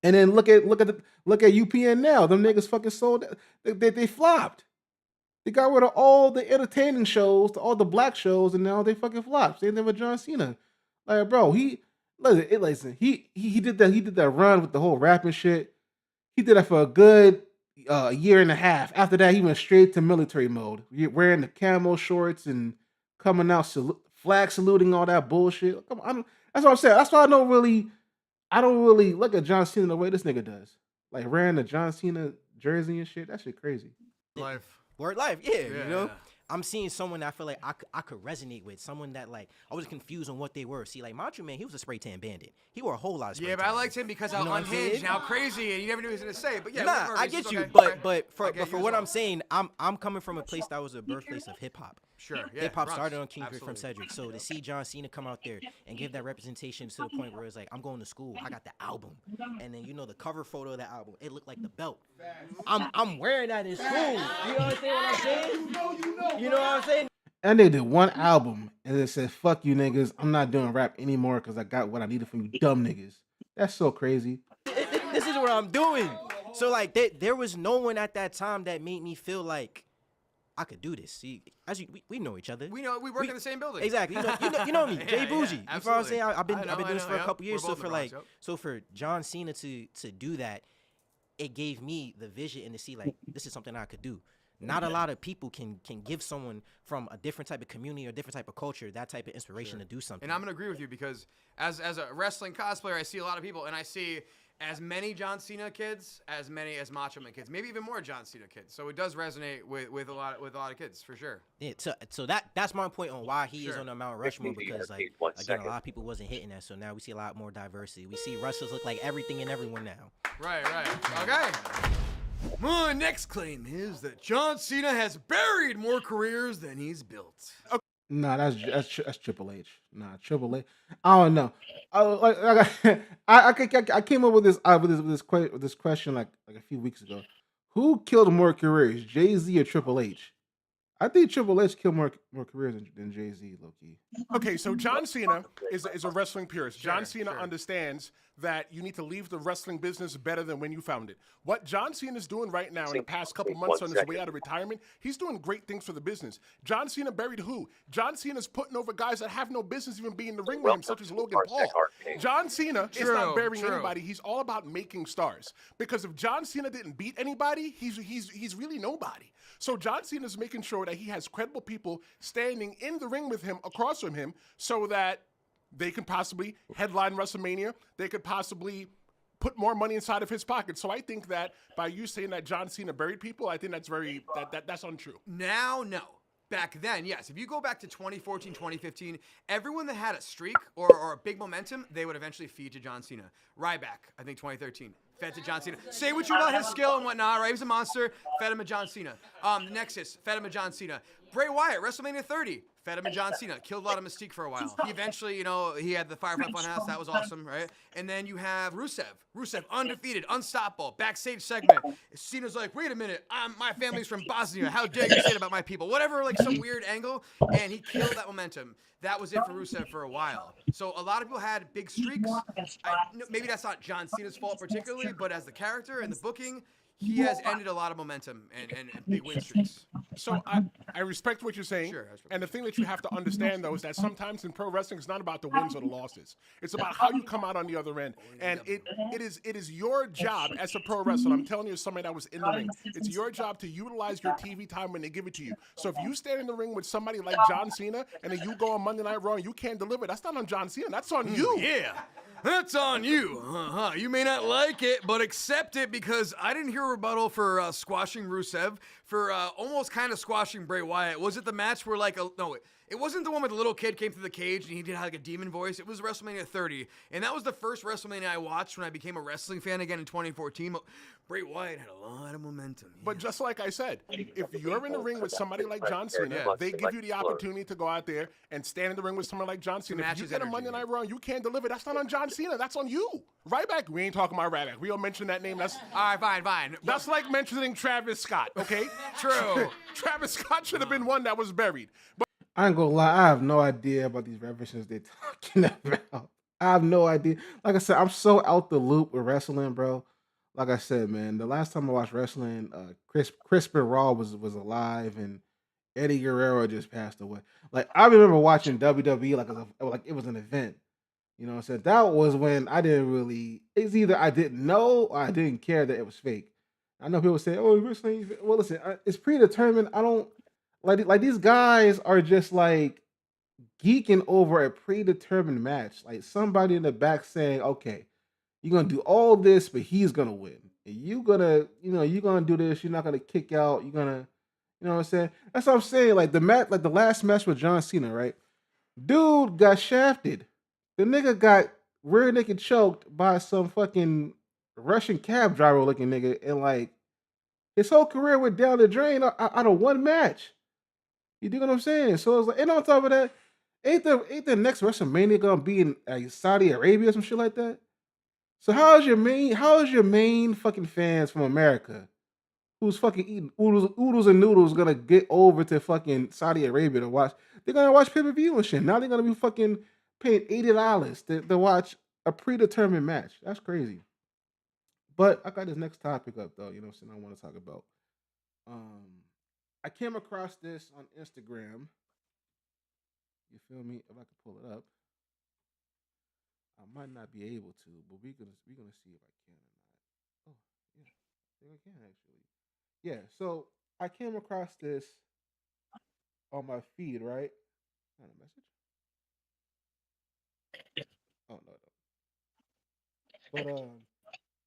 And then look at UPN now. Them niggas fucking sold. They flopped. They got rid of all the entertaining shows, all the black shows, and now they fucking flopped. Same thing with John Cena. Like, bro, he did that. He did that run with the whole rapping shit. He did that for a good year and a half. After that, he went straight to military mode, wearing the camo shorts and coming out flag saluting, all that bullshit. Come on, that's what I'm saying. That's why I don't really look at John Cena the way this nigga does. Like wearing the John Cena jersey and shit. That shit crazy. Life. Word life, yeah, you know. Yeah. I'm seeing someone that I feel like I could resonate with. Someone that like I was confused on what they were. See, like Macho Man, he was a spray tan bandit. He wore a whole lot of spray Yeah, but tan. I liked him because You how know what I'm unhinged saying? and how crazy, and you never knew what he was gonna say. But yeah, Nah, whatever, I it's get just you, okay. but Okay. but I for get you what as I'm well. saying, I'm coming from a place that was the birthplace of hip hop. Sure, yeah, Hip hop Bronx, started on King Creek from absolutely. Cedric. So to see John Cena come out there and give that representation to the point where it's like, I'm going to school, I got the album, and then the cover photo of the album, it looked like the belt. I'm wearing that in school. You understand what I'm saying? You know what I'm saying? And they did one album and it said, "Fuck you niggas, I'm not doing rap anymore because I got what I needed from you dumb niggas." That's so crazy. This is what I'm doing. So like there was no one at that time that made me feel like I could do this. See, we know each other. We know we work in the same building. Exactly. You know me, Jay Yeah, Bougie. yeah, You know what I'm saying? absolutely. I've been I doing this know, for a yep. couple years. We're So both in for the like Bronx, yep. so for John Cena to do that, it gave me the vision and to see like this is something I could do. Not a lot of people can give someone from a different type of community or different type of culture that type of inspiration to do something. And I'm gonna agree with you because as a wrestling cosplayer, I see a lot of people, and I see as many John Cena kids, as many as Macho Man kids, maybe even more John Cena kids. So it does resonate with a lot of kids for sure. Yeah, so that's my point on why he is Sure. on the Mount Rushmore, because like again, a lot of people wasn't hitting that. So now we see a lot more diversity. We see wrestlers look like everything and everyone now. Right. Okay. My next claim is that John Cena has buried more careers than he's built. Nah, that's Triple H. Nah, Triple H. I don't know. I came up with this question like a few weeks ago. Who killed more careers, Jay-Z or Triple H? I think Triple H killed more careers than Jay-Z, low key. Okay, so John Cena is a wrestling purist. John Sure, Cena sure. understands that you need to leave the wrestling business better than when you found it. What John Cena is doing right now in the past couple months on his way out of retirement, he's doing great things for the business. John Cena buried who? John Cena's putting over guys that have no business even being in the ring with him, such as Logan Paul. John Cena is not burying anybody. He's all about making stars. Because if John Cena didn't beat anybody, he's really nobody. So John Cena's making sure that he has credible people standing in the ring with him, across from him, so that they can possibly headline WrestleMania. They could possibly put more money inside of his pocket. So I think that by you saying that John Cena buried people, I think that's that's untrue. Now, no. Back then, yes. If you go back to 2014, 2015, everyone that had a streak or a big momentum, they would eventually feed to John Cena. Ryback, I think 2013, fed to John Cena. Say what you about his skill and whatnot, right? He was a monster, fed him to John Cena. Nexus, fed him to John Cena. Bray Wyatt, WrestleMania 30, fed him to John Cena. Killed a lot of mystique for a while. He eventually, he had the Firefly Funhouse. That was awesome, right? And then you have Rusev. Rusev, undefeated, unstoppable, backstage segment. Cena's like, wait a minute, my family's from Bosnia. How dare you say it about my people? Whatever, like some weird angle. And he killed that momentum. That was it for Rusev for a while. So a lot of people had big streaks. Maybe that's not John Cena's fault particularly, but as the character and the booking, he has ended a lot of momentum and big win streaks. So I respect what you're saying. Sure, I respect and the thing that you have to understand, though, is that sometimes in pro wrestling, it's not about the wins or the losses. It's about how you come out on the other end. And it is your job as a pro wrestler. I'm telling you, as somebody that was in the ring, it's your job to utilize your TV time when they give it to you. So if you stand in the ring with somebody like John Cena, and then you go on Monday Night Raw and you can't deliver, that's not on John Cena. That's on you. Yeah. That's on you. You may not like it, but accept it, because I didn't hear a rebuttal for squashing Rusev, for almost kind of squashing Bray Wyatt. Was it the match where no, it wasn't the one where the little kid came through the cage and he did like a demon voice. It was WrestleMania 30, and that was the first WrestleMania I watched when I became a wrestling fan again in 2014. Bray Wyatt had a lot of momentum. Yeah. But just like I said, if you're in the ring with somebody like John Cena, they give you the opportunity to go out there and stand in the ring with someone like John Cena. If you get a Monday Night Raw and you can't deliver, that's not on John Cena. That's on you. Ryback, we ain't talking about Ryback. We don't mention that name. That's all right, fine. That's like mentioning Travis Scott, okay? True. Travis Scott should have been one that was buried. But I ain't gonna lie, I have no idea about these references they're talking about. I have no idea. Like I said, I'm so out the loop with wrestling, bro. Like I said, man, the last time I watched wrestling, Chris Benoit was alive, and Eddie Guerrero just passed away. Like I remember watching WWE like it was an event. You know what I'm saying? That was when I didn't really. It's either I didn't know or I didn't care that it was fake. I know people say, "Oh, wrestling." Well, listen, it's predetermined. I don't like these guys are just like geeking over a predetermined match. Like somebody in the back saying, "Okay, you're gonna do all this, but he's gonna win. And you're gonna do this. You're not gonna kick out. You're gonna, you know what I'm saying? That's what I'm saying. Like the last match with John Cena, right? Dude got shafted. The nigga got rear naked choked by some fucking Russian cab driver looking nigga, and like his whole career went down the drain out of one match. You dig what I'm saying? So it's like, and on top of that, ain't the next WrestleMania gonna be in Saudi Arabia or some shit like that? So how is your main fucking fans from America who's fucking eating oodles and noodles gonna get over to fucking Saudi Arabia to watch? They're gonna watch pay-per-view and shit. Now they're gonna be fucking paying $80 to watch a predetermined match. That's crazy. But I got this next topic up though, you know what I'm saying, I want to talk about. I came across this on Instagram. You feel me? If I could pull it up. I might not be able to, but we're gonna see if I can or not. Oh, yeah, I think I can actually. Yeah, so I came across this on my feed, right? Not a message. Oh no. But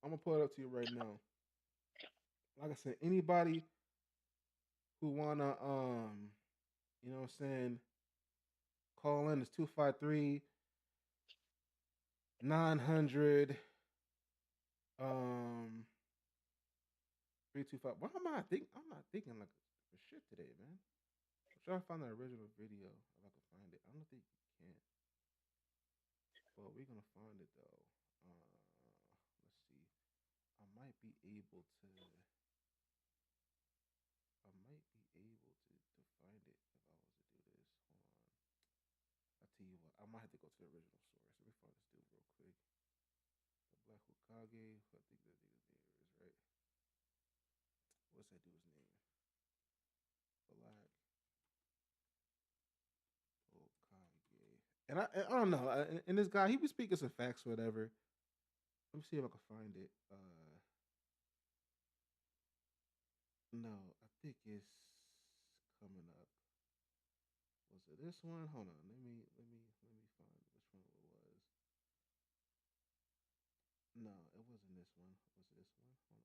I'm gonna pull it up to you right now. Like I said, anybody who wanna you know what I'm saying, call in. It's 253 900 325. Why am I think I'm not thinking like for shit today, man. I'm trying to find the original video if I can find it. I don't think you can. Well, we're gonna find it though. Let's see. I might be able to find it if I was to do this. Hold on. I'll tell you what, I might have to go to the original source. Let me find this dude real quick. The Black Hokage. I think that dude's name is, right? What's that dude's name? Black Hokage. And I don't know. And this guy, he be speaking some facts or whatever. Let me see if I can find it. No, I think it's coming up. Was it this one? Hold on. Let me find which one it was. No, it wasn't this one. Was it this one? Hold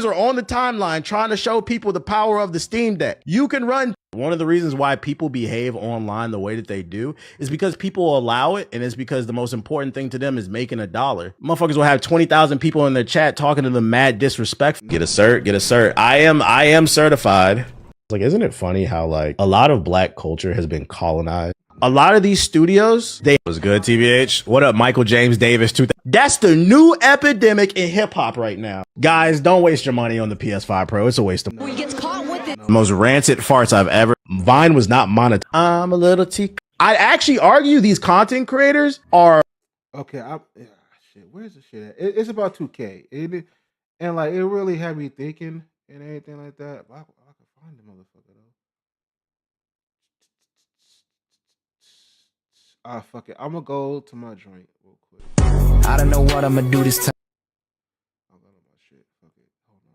on. Are on the timeline trying to show people the power of the Steam Deck. You can run. One of the reasons why people behave online the way that they do is because people allow it, and it's because the most important thing to them is making $1. Motherfuckers will have 20,000 people in their chat talking to them mad disrespect. Get a cert. I am certified. Like, isn't it funny how like a lot of black culture has been colonized? A lot of these studios, they was good, TBH. What up, Michael James Davis? That's the new epidemic in hip hop right now. Guys, don't waste your money on the PS5 Pro. It's a waste of money. He gets caught with it. Most rancid farts I've ever. Vine was not monetized. I'm a little I'd actually argue these content creators are. Okay, shit. Where's the shit at? It's about 2K. and like it really had me thinking and everything like that. But I could find the motherfucker though. Ah, fuck it. I'm gonna go to my joint real quick. I don't know what I'm gonna do this time. I got all my shit. Fuck it. Hold on.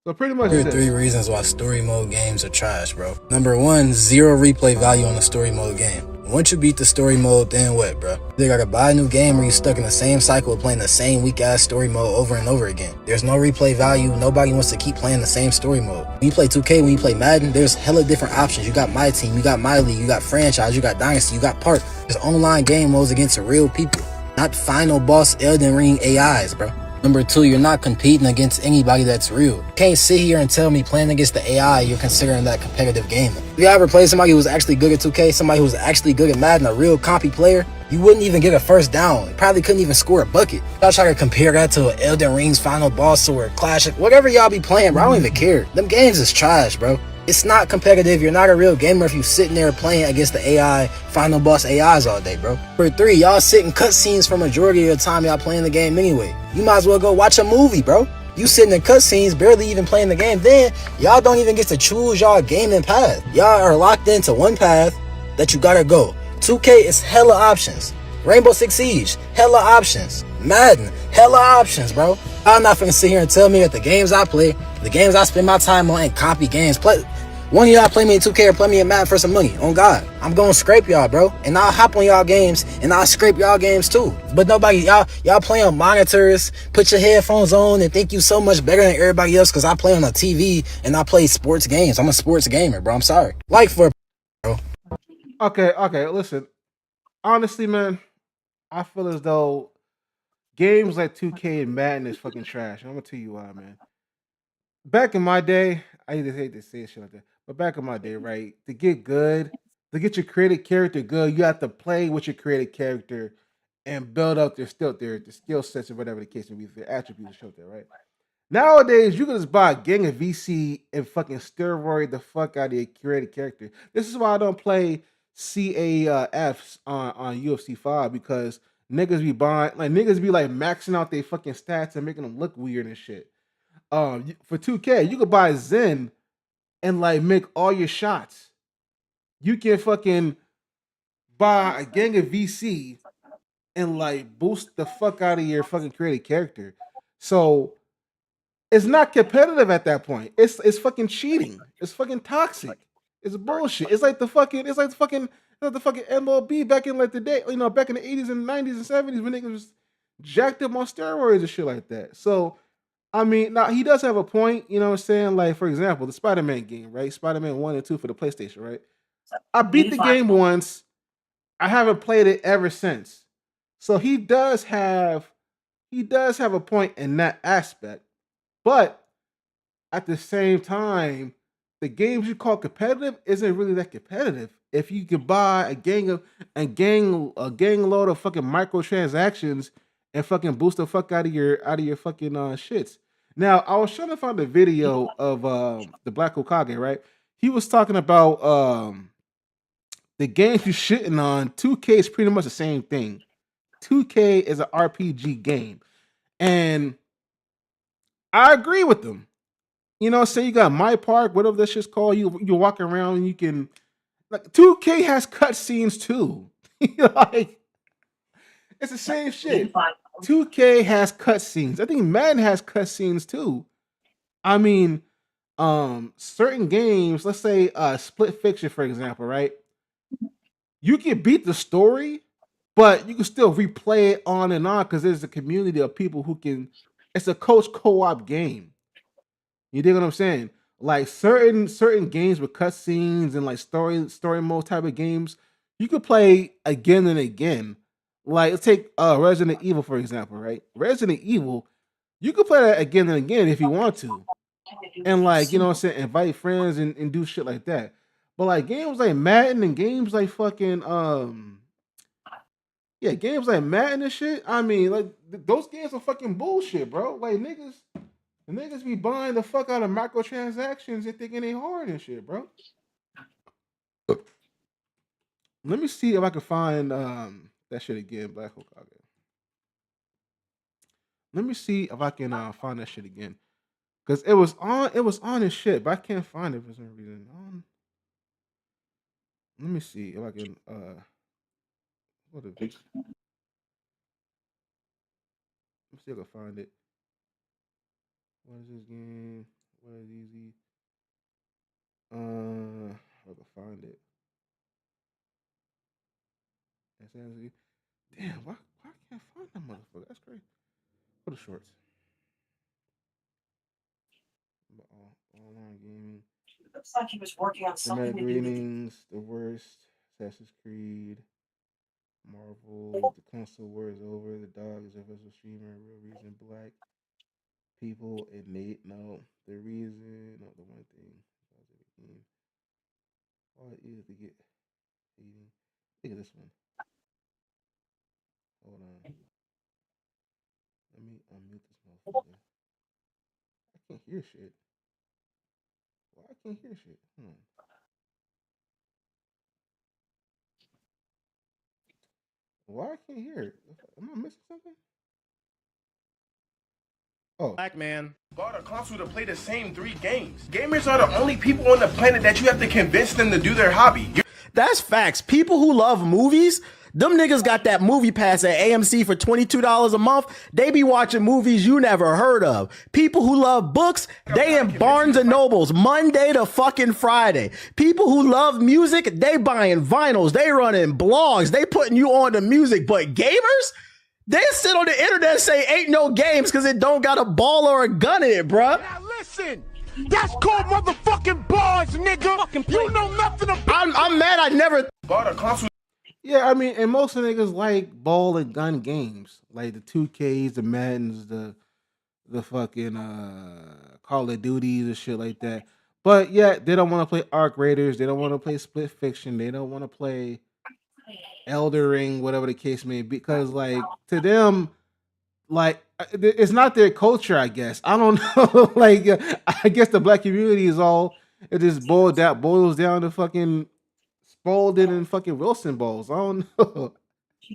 So pretty much Here are this. 3 reasons why story mode games are trash, bro. Number 1, 0 replay value on the story mode game. Once you beat the story mode, then what, bro? You gotta buy a new game or you stuck in the same cycle of playing the same weak-ass story mode over and over again. There's no replay value. Nobody wants to keep playing the same story mode. When you play 2K, when you play Madden, there's hella different options. You got My Team, you got My League, you got Franchise, you got Dynasty, you got Park. There's online game modes against real people, not final boss Elden Ring AIs, bro. Number 2, you're not competing against anybody that's real. You can't sit here and tell me playing against the AI, you're considering that competitive gaming. If you ever played somebody who was actually good at 2K, somebody who was actually good at Madden, a real compy player, you wouldn't even get a first down. You probably couldn't even score a bucket. Y'all try to compare that to an Elden Ring's final boss or a Clash, whatever y'all be playing, bro, I don't even care. Them games is trash, bro. It's not competitive. You're not a real gamer if you sitting there playing against the AI, final boss AIs all day, bro. For 3, y'all sit in cutscenes for majority of the time y'all playing the game anyway. You might as well go watch a movie, bro. You sitting in cutscenes, barely even playing the game. Then, y'all don't even get to choose y'all gaming path. Y'all are locked into one path that you gotta go. 2K is hella options. Rainbow Six Siege, hella options. Madden, hella options, bro. I'm not finna sit here and tell me that the games I play, the games I spend my time on ain't copy games. One of y'all play me in 2K or play me in Madden for some money. On God, I'm gonna scrape y'all, bro. And I'll hop on y'all games and I'll scrape y'all games too. But nobody, y'all play on monitors, put your headphones on and think you so much better than everybody else because I play on a TV and I play sports games. I'm a sports gamer, bro. I'm sorry. Like for bro. Okay, listen. Honestly, man, I feel as though games like 2K and Madden is fucking trash. I'm gonna tell you why, man. Back in my day, I just hate to say shit like that, but back in my day, right, to get good, to get your created character good, you have to play with your created character and build up their skill sets or whatever the case may be, their attributes show there, right? Nowadays, you can just buy a gang of VC and fucking steroid the fuck out of your created character. This is why I don't play CAFs on UFC 5 because niggas be buying, like niggas be like maxing out their fucking stats and making them look weird and shit. For 2K, you could buy Zen and like make all your shots. You can fucking buy a gang of VC and like boost the fuck out of your fucking created character. So it's not competitive at that point. It's fucking cheating. It's fucking toxic. It's bullshit. It's like the fucking MLB back in like the day, back in the 80s and 90s and 70s when niggas was jacked up on steroids and shit like that. So I mean, now he does have a point, you know what I'm saying? Like, for example, the Spider-Man game, right? Spider-Man 1 and 2 for the PlayStation, right? I beat the game once. I haven't played it ever since. So he does have a point in that aspect. But at the same time, the games you call competitive isn't really that competitive. If you could buy a gang load of fucking microtransactions and fucking boost the fuck out of your fucking shits. Now, I was trying to find a video of the Black Hokage, right? He was talking about the games you shitting on. 2K is pretty much the same thing. 2K is an RPG game. And I agree with them. Say you got My Park, whatever that shit's called. You walk around and you can like 2K has cutscenes too. Like it's the same shit. 2K has cutscenes. I think Madden has cutscenes too. I mean, certain games, let's say Split Fiction, for example, right? You can beat the story, but you can still replay it on and on because there's a community of people who can. It's a coach co-op game. You dig what I'm saying? Like certain games with cutscenes and like story mode type of games, you could play again and again. Like let's take Resident Evil for example, right? Resident Evil, you could play that again and again if you want to, and like what I'm saying, invite friends and do shit like that. But like games like Madden and games like fucking yeah, games like Madden and shit. I mean, like those games are fucking bullshit, bro. Like niggas be buying the fuck out of microtransactions and thinking they hard and shit, bro. Let me see if I can find that shit again, Black Hokage. Let me see if I can find that shit again. Cause it was on his shit, but I can't find it for some reason. Let me see if I can what is it? Let's see if I can find it. What is this game? What is easy? I can find it. Damn, why can't I find that motherfucker? That's crazy. Go to shorts. Online gaming. Looks like he was working on something Dramatic to do with ratings, the worst. Assassin's Creed, Marvel, the console war is over. The dog is a vessel streamer. Real reason, black people and Nate. No, the reason, not the one thing. All it is to get eating. Look at this one. Hold on. Let me unmute this motherfucker. I can't hear shit. Why I can't hear shit? Why I can't hear it? Am I missing something? Oh. Black man bought a console to play the same 3 games. Gamers are the only people on the planet that you have to convince them to do their hobby. That's facts. People who love movies, them niggas got that movie pass at AMC for $22 a month. They be watching movies you never heard of. People who love books, they in Barnes and Nobles Monday to fucking Friday. People who love music, they buying vinyls. They running blogs. They putting you on the music. But gamers, they sit on the internet and say ain't no games because it don't got a ball or a gun in it, bruh. Now listen, that's called motherfucking bars, nigga. You know nothing about. I'm mad I never bought a console. Yeah, I mean, and most of the niggas like ball and gun games, like the 2Ks, the Maddens, the fucking Call of Duties and shit like that. But yeah, they don't want to play Arc Raiders. They don't want to play Split Fiction. They don't want to play Elder Ring, whatever the case may be, because like to them, like it's not their culture. I guess I don't know. Like I guess the black community is all it just boils down to fucking Spalding and fucking Wilson balls. I don't know.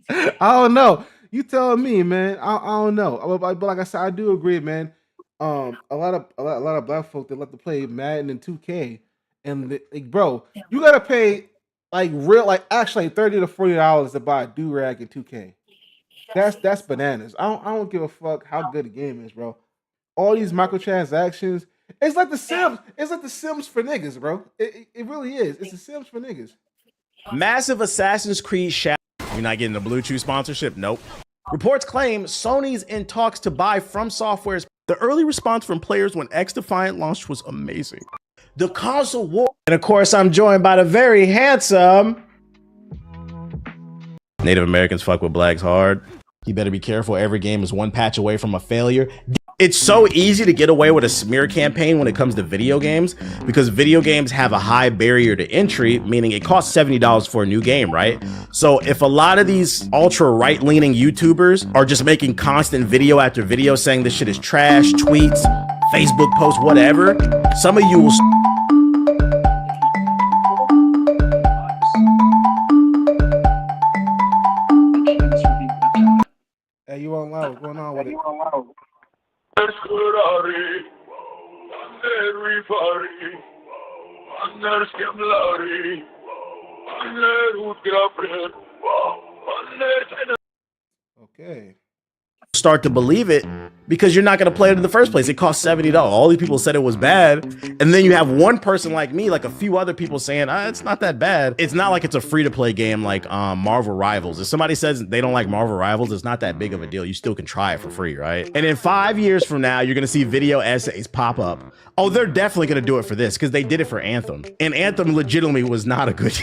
I don't know. You tell me, man. I don't know. But like I said, I do agree, man. A lot of black folk that like to play Madden and 2K, and like, bro, you gotta pay like actually $30 to $40 to buy a do-rag in 2K. That's bananas. I don't give a fuck how good the game is, bro. All these microtransactions, it's like the Sims. It's like the Sims for niggas, bro. It really is. It's the Sims for niggas. Massive Assassin's Creed Shadow. You're not getting the Blue Chew sponsorship? Nope. Reports claim Sony's in talks to buy From Software's. The early response from players when X-Defiant launched was amazing. The console war. And of course, I'm joined by the very handsome Native Americans fuck with blacks hard. You better be careful. Every game is one patch away from a failure. It's so easy to get away with a smear campaign when it comes to video games because video games have a high barrier to entry, meaning it costs $70 for a new game, right? So if a lot of these ultra right-leaning YouTubers are just making constant video after video saying this shit is trash, tweets, Facebook posts, whatever, some of you will Hey, you on loud? What's going on with it? Okay. Start to believe it because you're not going to play it in the first place. It costs $70. All these people said it was bad. And then you have one person like me, like a few other people saying, it's not that bad. It's not like it's a free-to-play game like Marvel Rivals. If somebody says they don't like Marvel Rivals, it's not that big of a deal. You still can try it for free, right? And in 5 years from now, you're going to see video essays pop up. Oh, they're definitely going to do it for this because they did it for Anthem. And Anthem legitimately was not a good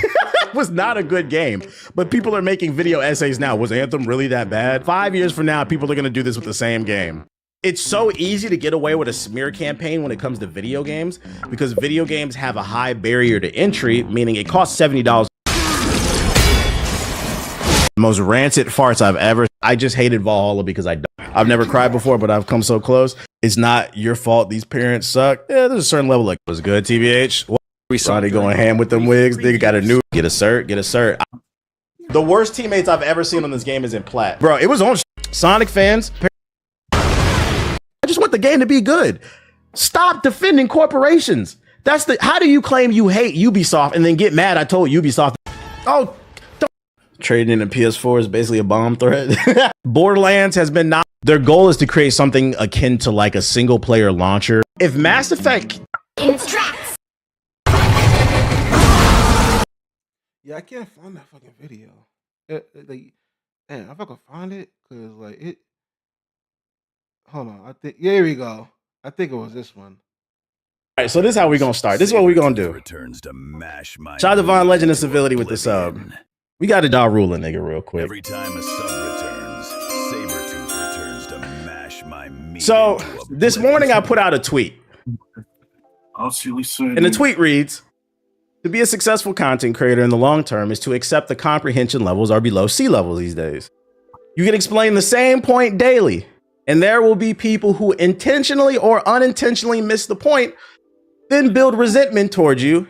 was not a good game, but people are making video essays now. Was Anthem really that bad? 5 years from now, people are going to do this with the same game. It's so easy to get away with a smear campaign when it comes to video games because video games have a high barrier to entry, meaning it costs $70. Most rancid farts I've ever. I just hated Valhalla because I've never cried before, but I've come so close. It's not your fault. These parents suck. Yeah, there's a certain level like was good. TBH. We saw they going ham with them wigs. They got a new get a cert. The worst teammates I've ever seen on this game is in plat. Bro, it was on Sonic fans. want the game to be good. Stop defending corporations. How do you claim you hate Ubisoft and then get mad I told Ubisoft, oh, trading in a PS4 is basically a bomb threat. Borderlands has been not. Their goal is to create something akin to like a single player launcher. If Mass Effect Yeah, I can't find that fucking video. Like, damn, if I could find it, cause like it. Hold on, I think. Yeah, here we go. I think it was this one. All right, so this is how we're gonna start. This is what we're gonna do. Returns to mash my Shout out to Von Legend and Civility with the sub. We got to draw ruling, nigga, real quick. Every time a sub returns, Sabretooth returns to mash my meat. So this morning I put out a tweet. And the tweet reads, to be a successful content creator in the long term is to accept the comprehension levels are below sea level these days. You can explain the same point daily, and there will be people who intentionally or unintentionally miss the point, then build resentment towards you,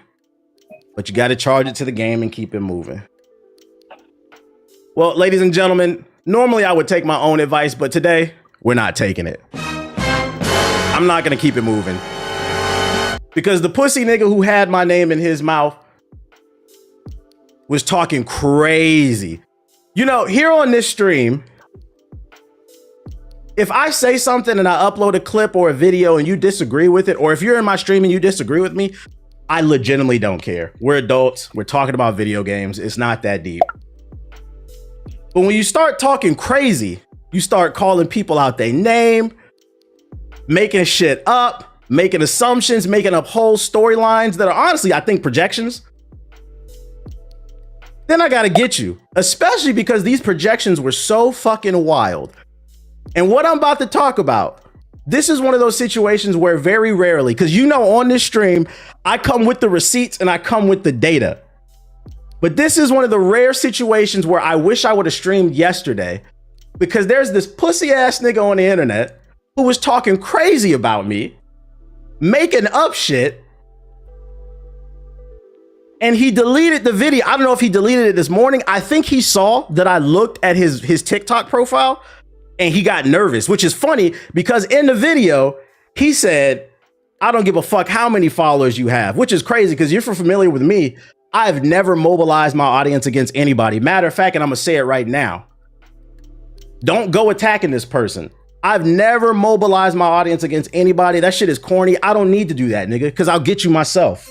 but you got to charge it to the game and keep it moving. Well, ladies and gentlemen, normally I would take my own advice, but today we're not taking it. I'm not going to keep it moving. Because the pussy nigga who had my name in his mouth was talking crazy. You know, here on this stream, if I say something and I upload a clip or a video and you disagree with it, or if you're in my stream and you disagree with me, I legitimately don't care. We're adults. We're talking about video games. It's not that deep. But when you start talking crazy, you start calling people out their name, making shit up, making assumptions, making up whole storylines that are honestly, I think, projections. Then I gotta get you, especially because these projections were so fucking wild. And what I'm about to talk about, this is one of those situations where very rarely, because you know on this stream, I come with the receipts and I come with the data. But this is one of the rare situations where I wish I would have streamed yesterday, because there's this pussy ass nigga on the internet who was talking crazy about me, making up shit, and he deleted the video. I don't know if he deleted it this morning. I think he saw that I looked at his TikTok profile and he got nervous, which is funny because in the video, he said, I don't give a fuck how many followers you have, which is crazy because you're familiar with me. I've never mobilized my audience against anybody. Matter of fact, and I'm gonna say it right now, don't go attacking this person. I've never mobilized my audience against anybody. That shit is corny. I don't need to do that, nigga, because I'll get you myself.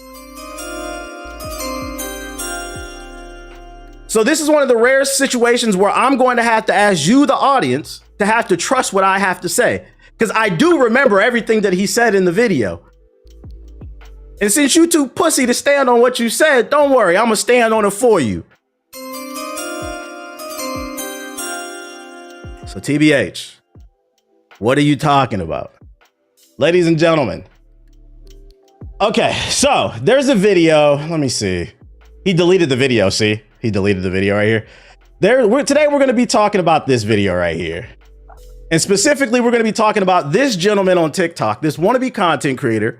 So this is one of the rarest situations where I'm going to have to ask you, the audience, to have to trust what I have to say, because I do remember everything that he said in the video. And since you too pussy to stand on what you said, don't worry, I'm gonna stand on it for you. So TBH, what are you talking about? Ladies and gentlemen. Okay, so there's a video. Let me see. He deleted the video, see? He deleted the video right here. Today we're gonna be talking about this video right here. And specifically, we're gonna be talking about this gentleman on TikTok, this wannabe content creator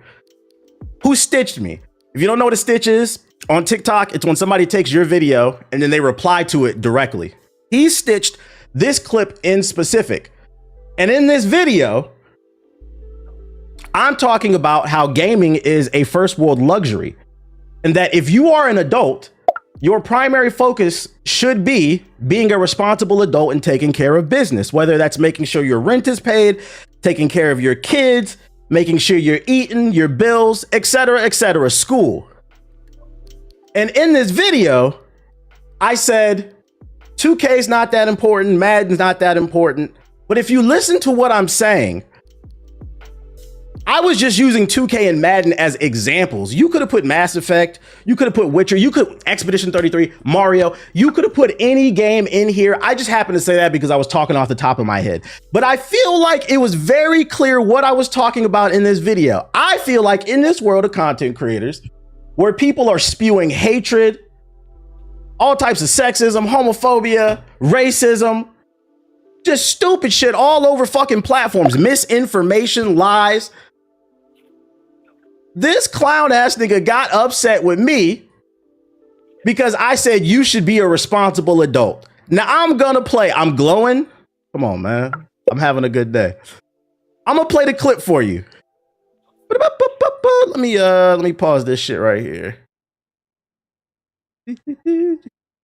who stitched me. If you don't know what a stitch is, on TikTok, it's when somebody takes your video and then they reply to it directly. He stitched this clip in specific. And in this video, I'm talking about how gaming is a first world luxury, and that if you are an adult, your primary focus should be being a responsible adult and taking care of business, whether that's making sure your rent is paid, taking care of your kids, making sure you're eating, your bills, etc., school. And in this video, I said, 2K is not that important, Madden's not that important. But if you listen to what I'm saying, I was just using 2K and Madden as examples. You could have put Mass Effect, you could have put Witcher, you could Expedition 33, Mario, you could have put any game in here. I just happened to say that because I was talking off the top of my head. But I feel like it was very clear what I was talking about in this video. I feel like in this world of content creators, where people are spewing hatred, all types of sexism, homophobia, racism, just stupid shit all over fucking platforms, misinformation, lies. This clown ass nigga got upset with me because I said you should be a responsible adult. Now I'm gonna play. I'm glowing. Come on, man. I'm having a good day. I'm gonna play the clip for you. Let me pause this shit right here.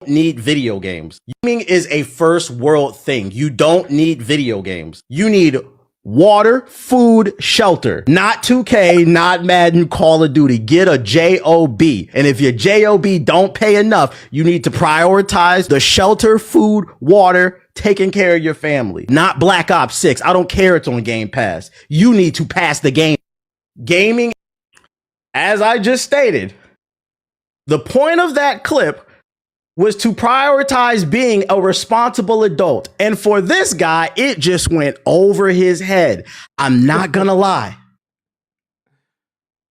Need video games. Gaming is a first world thing. You don't need video games. You need water, food, shelter. Not 2K, not Madden, Call of Duty. Get a JOB. And if your JOB don't pay enough, you need to prioritize the shelter, food, water, taking care of your family. Not Black Ops 6. I don't care it's on Game Pass. You need to pass the game. Gaming, as I just stated, the point of that clip was to prioritize being a responsible adult. And for this guy, it just went over his head. I'm not gonna lie.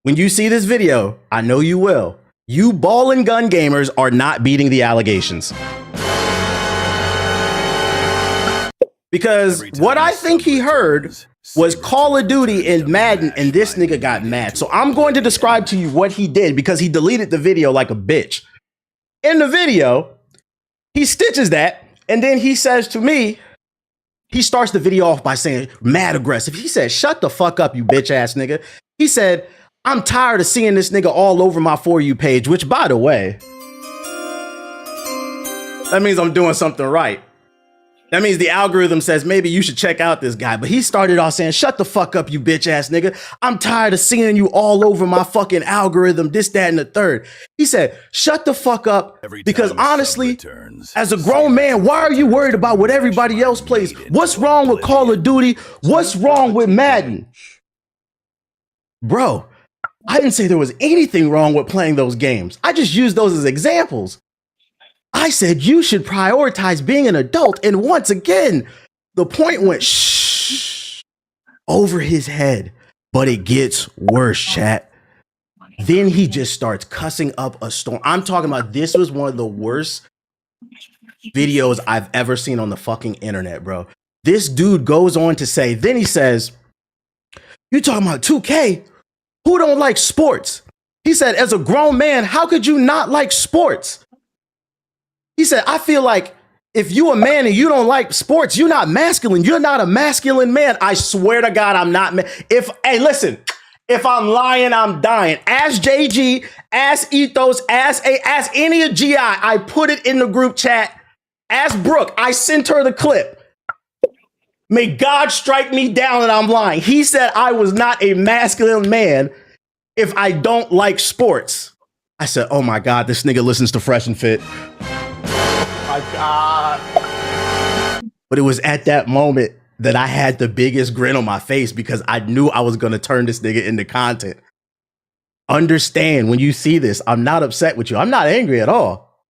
When you see this video, I know you will. You ball and gun gamers are not beating the allegations. Because what I think he heard was Call of Duty and Madden, and this nigga got mad. So I'm going to describe to you what he did because he deleted the video like a bitch. In the video, he stitches that, and then he says to me, he starts the video off by saying, mad aggressive. He said, shut the fuck up, you bitch ass nigga. He said, I'm tired of seeing this nigga all over my For You page, which, by the way, that means I'm doing something right. That means the algorithm says maybe you should check out this guy. But he started off saying, shut the fuck up, you bitch ass nigga. I'm tired of seeing you all over my fucking algorithm, this, that, and the third. He said, shut the fuck up. Because honestly, as a grown man, why are you worried about what everybody else plays? What's wrong with Call of Duty? What's wrong with Madden? Bro, I didn't say there was anything wrong with playing those games. I just used those as examples. I said you should prioritize being an adult. And once again, the point went shh over his head. But it gets worse, chat. Then he just starts cussing up a storm. I'm talking about this was one of the worst videos I've ever seen on the fucking internet, bro. This dude goes on to say, then he says, you talking about 2K? Who don't like sports? He said, as a grown man, how could you not like sports? He said, I feel like if you a man and you don't like sports, you're not masculine. You're not a masculine man. I swear to God, I'm not. Hey, listen, if I'm lying, I'm dying. Ask JG, ask Ethos, ask any of GI. I put it in the group chat. Ask Brooke. I sent her the clip. May God strike me down that I'm lying. He said I was not a masculine man if I don't like sports. I said, oh my God, this nigga listens to Fresh and Fit. My God. But it was at that moment that I had the biggest grin on my face because I knew I was going to turn this nigga into content. Understand, when you see this, I'm not upset with you. I'm not angry at all.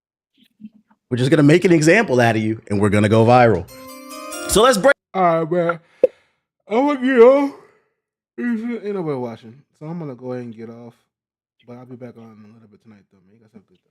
We're just going to make an example out of you and we're going to go viral. So let's break. All right, man. I'm going to get off. Ain't nobody watching. So I'm going to go ahead and get off. But I'll be back on in a little bit tonight, though, man. You guys have a good time.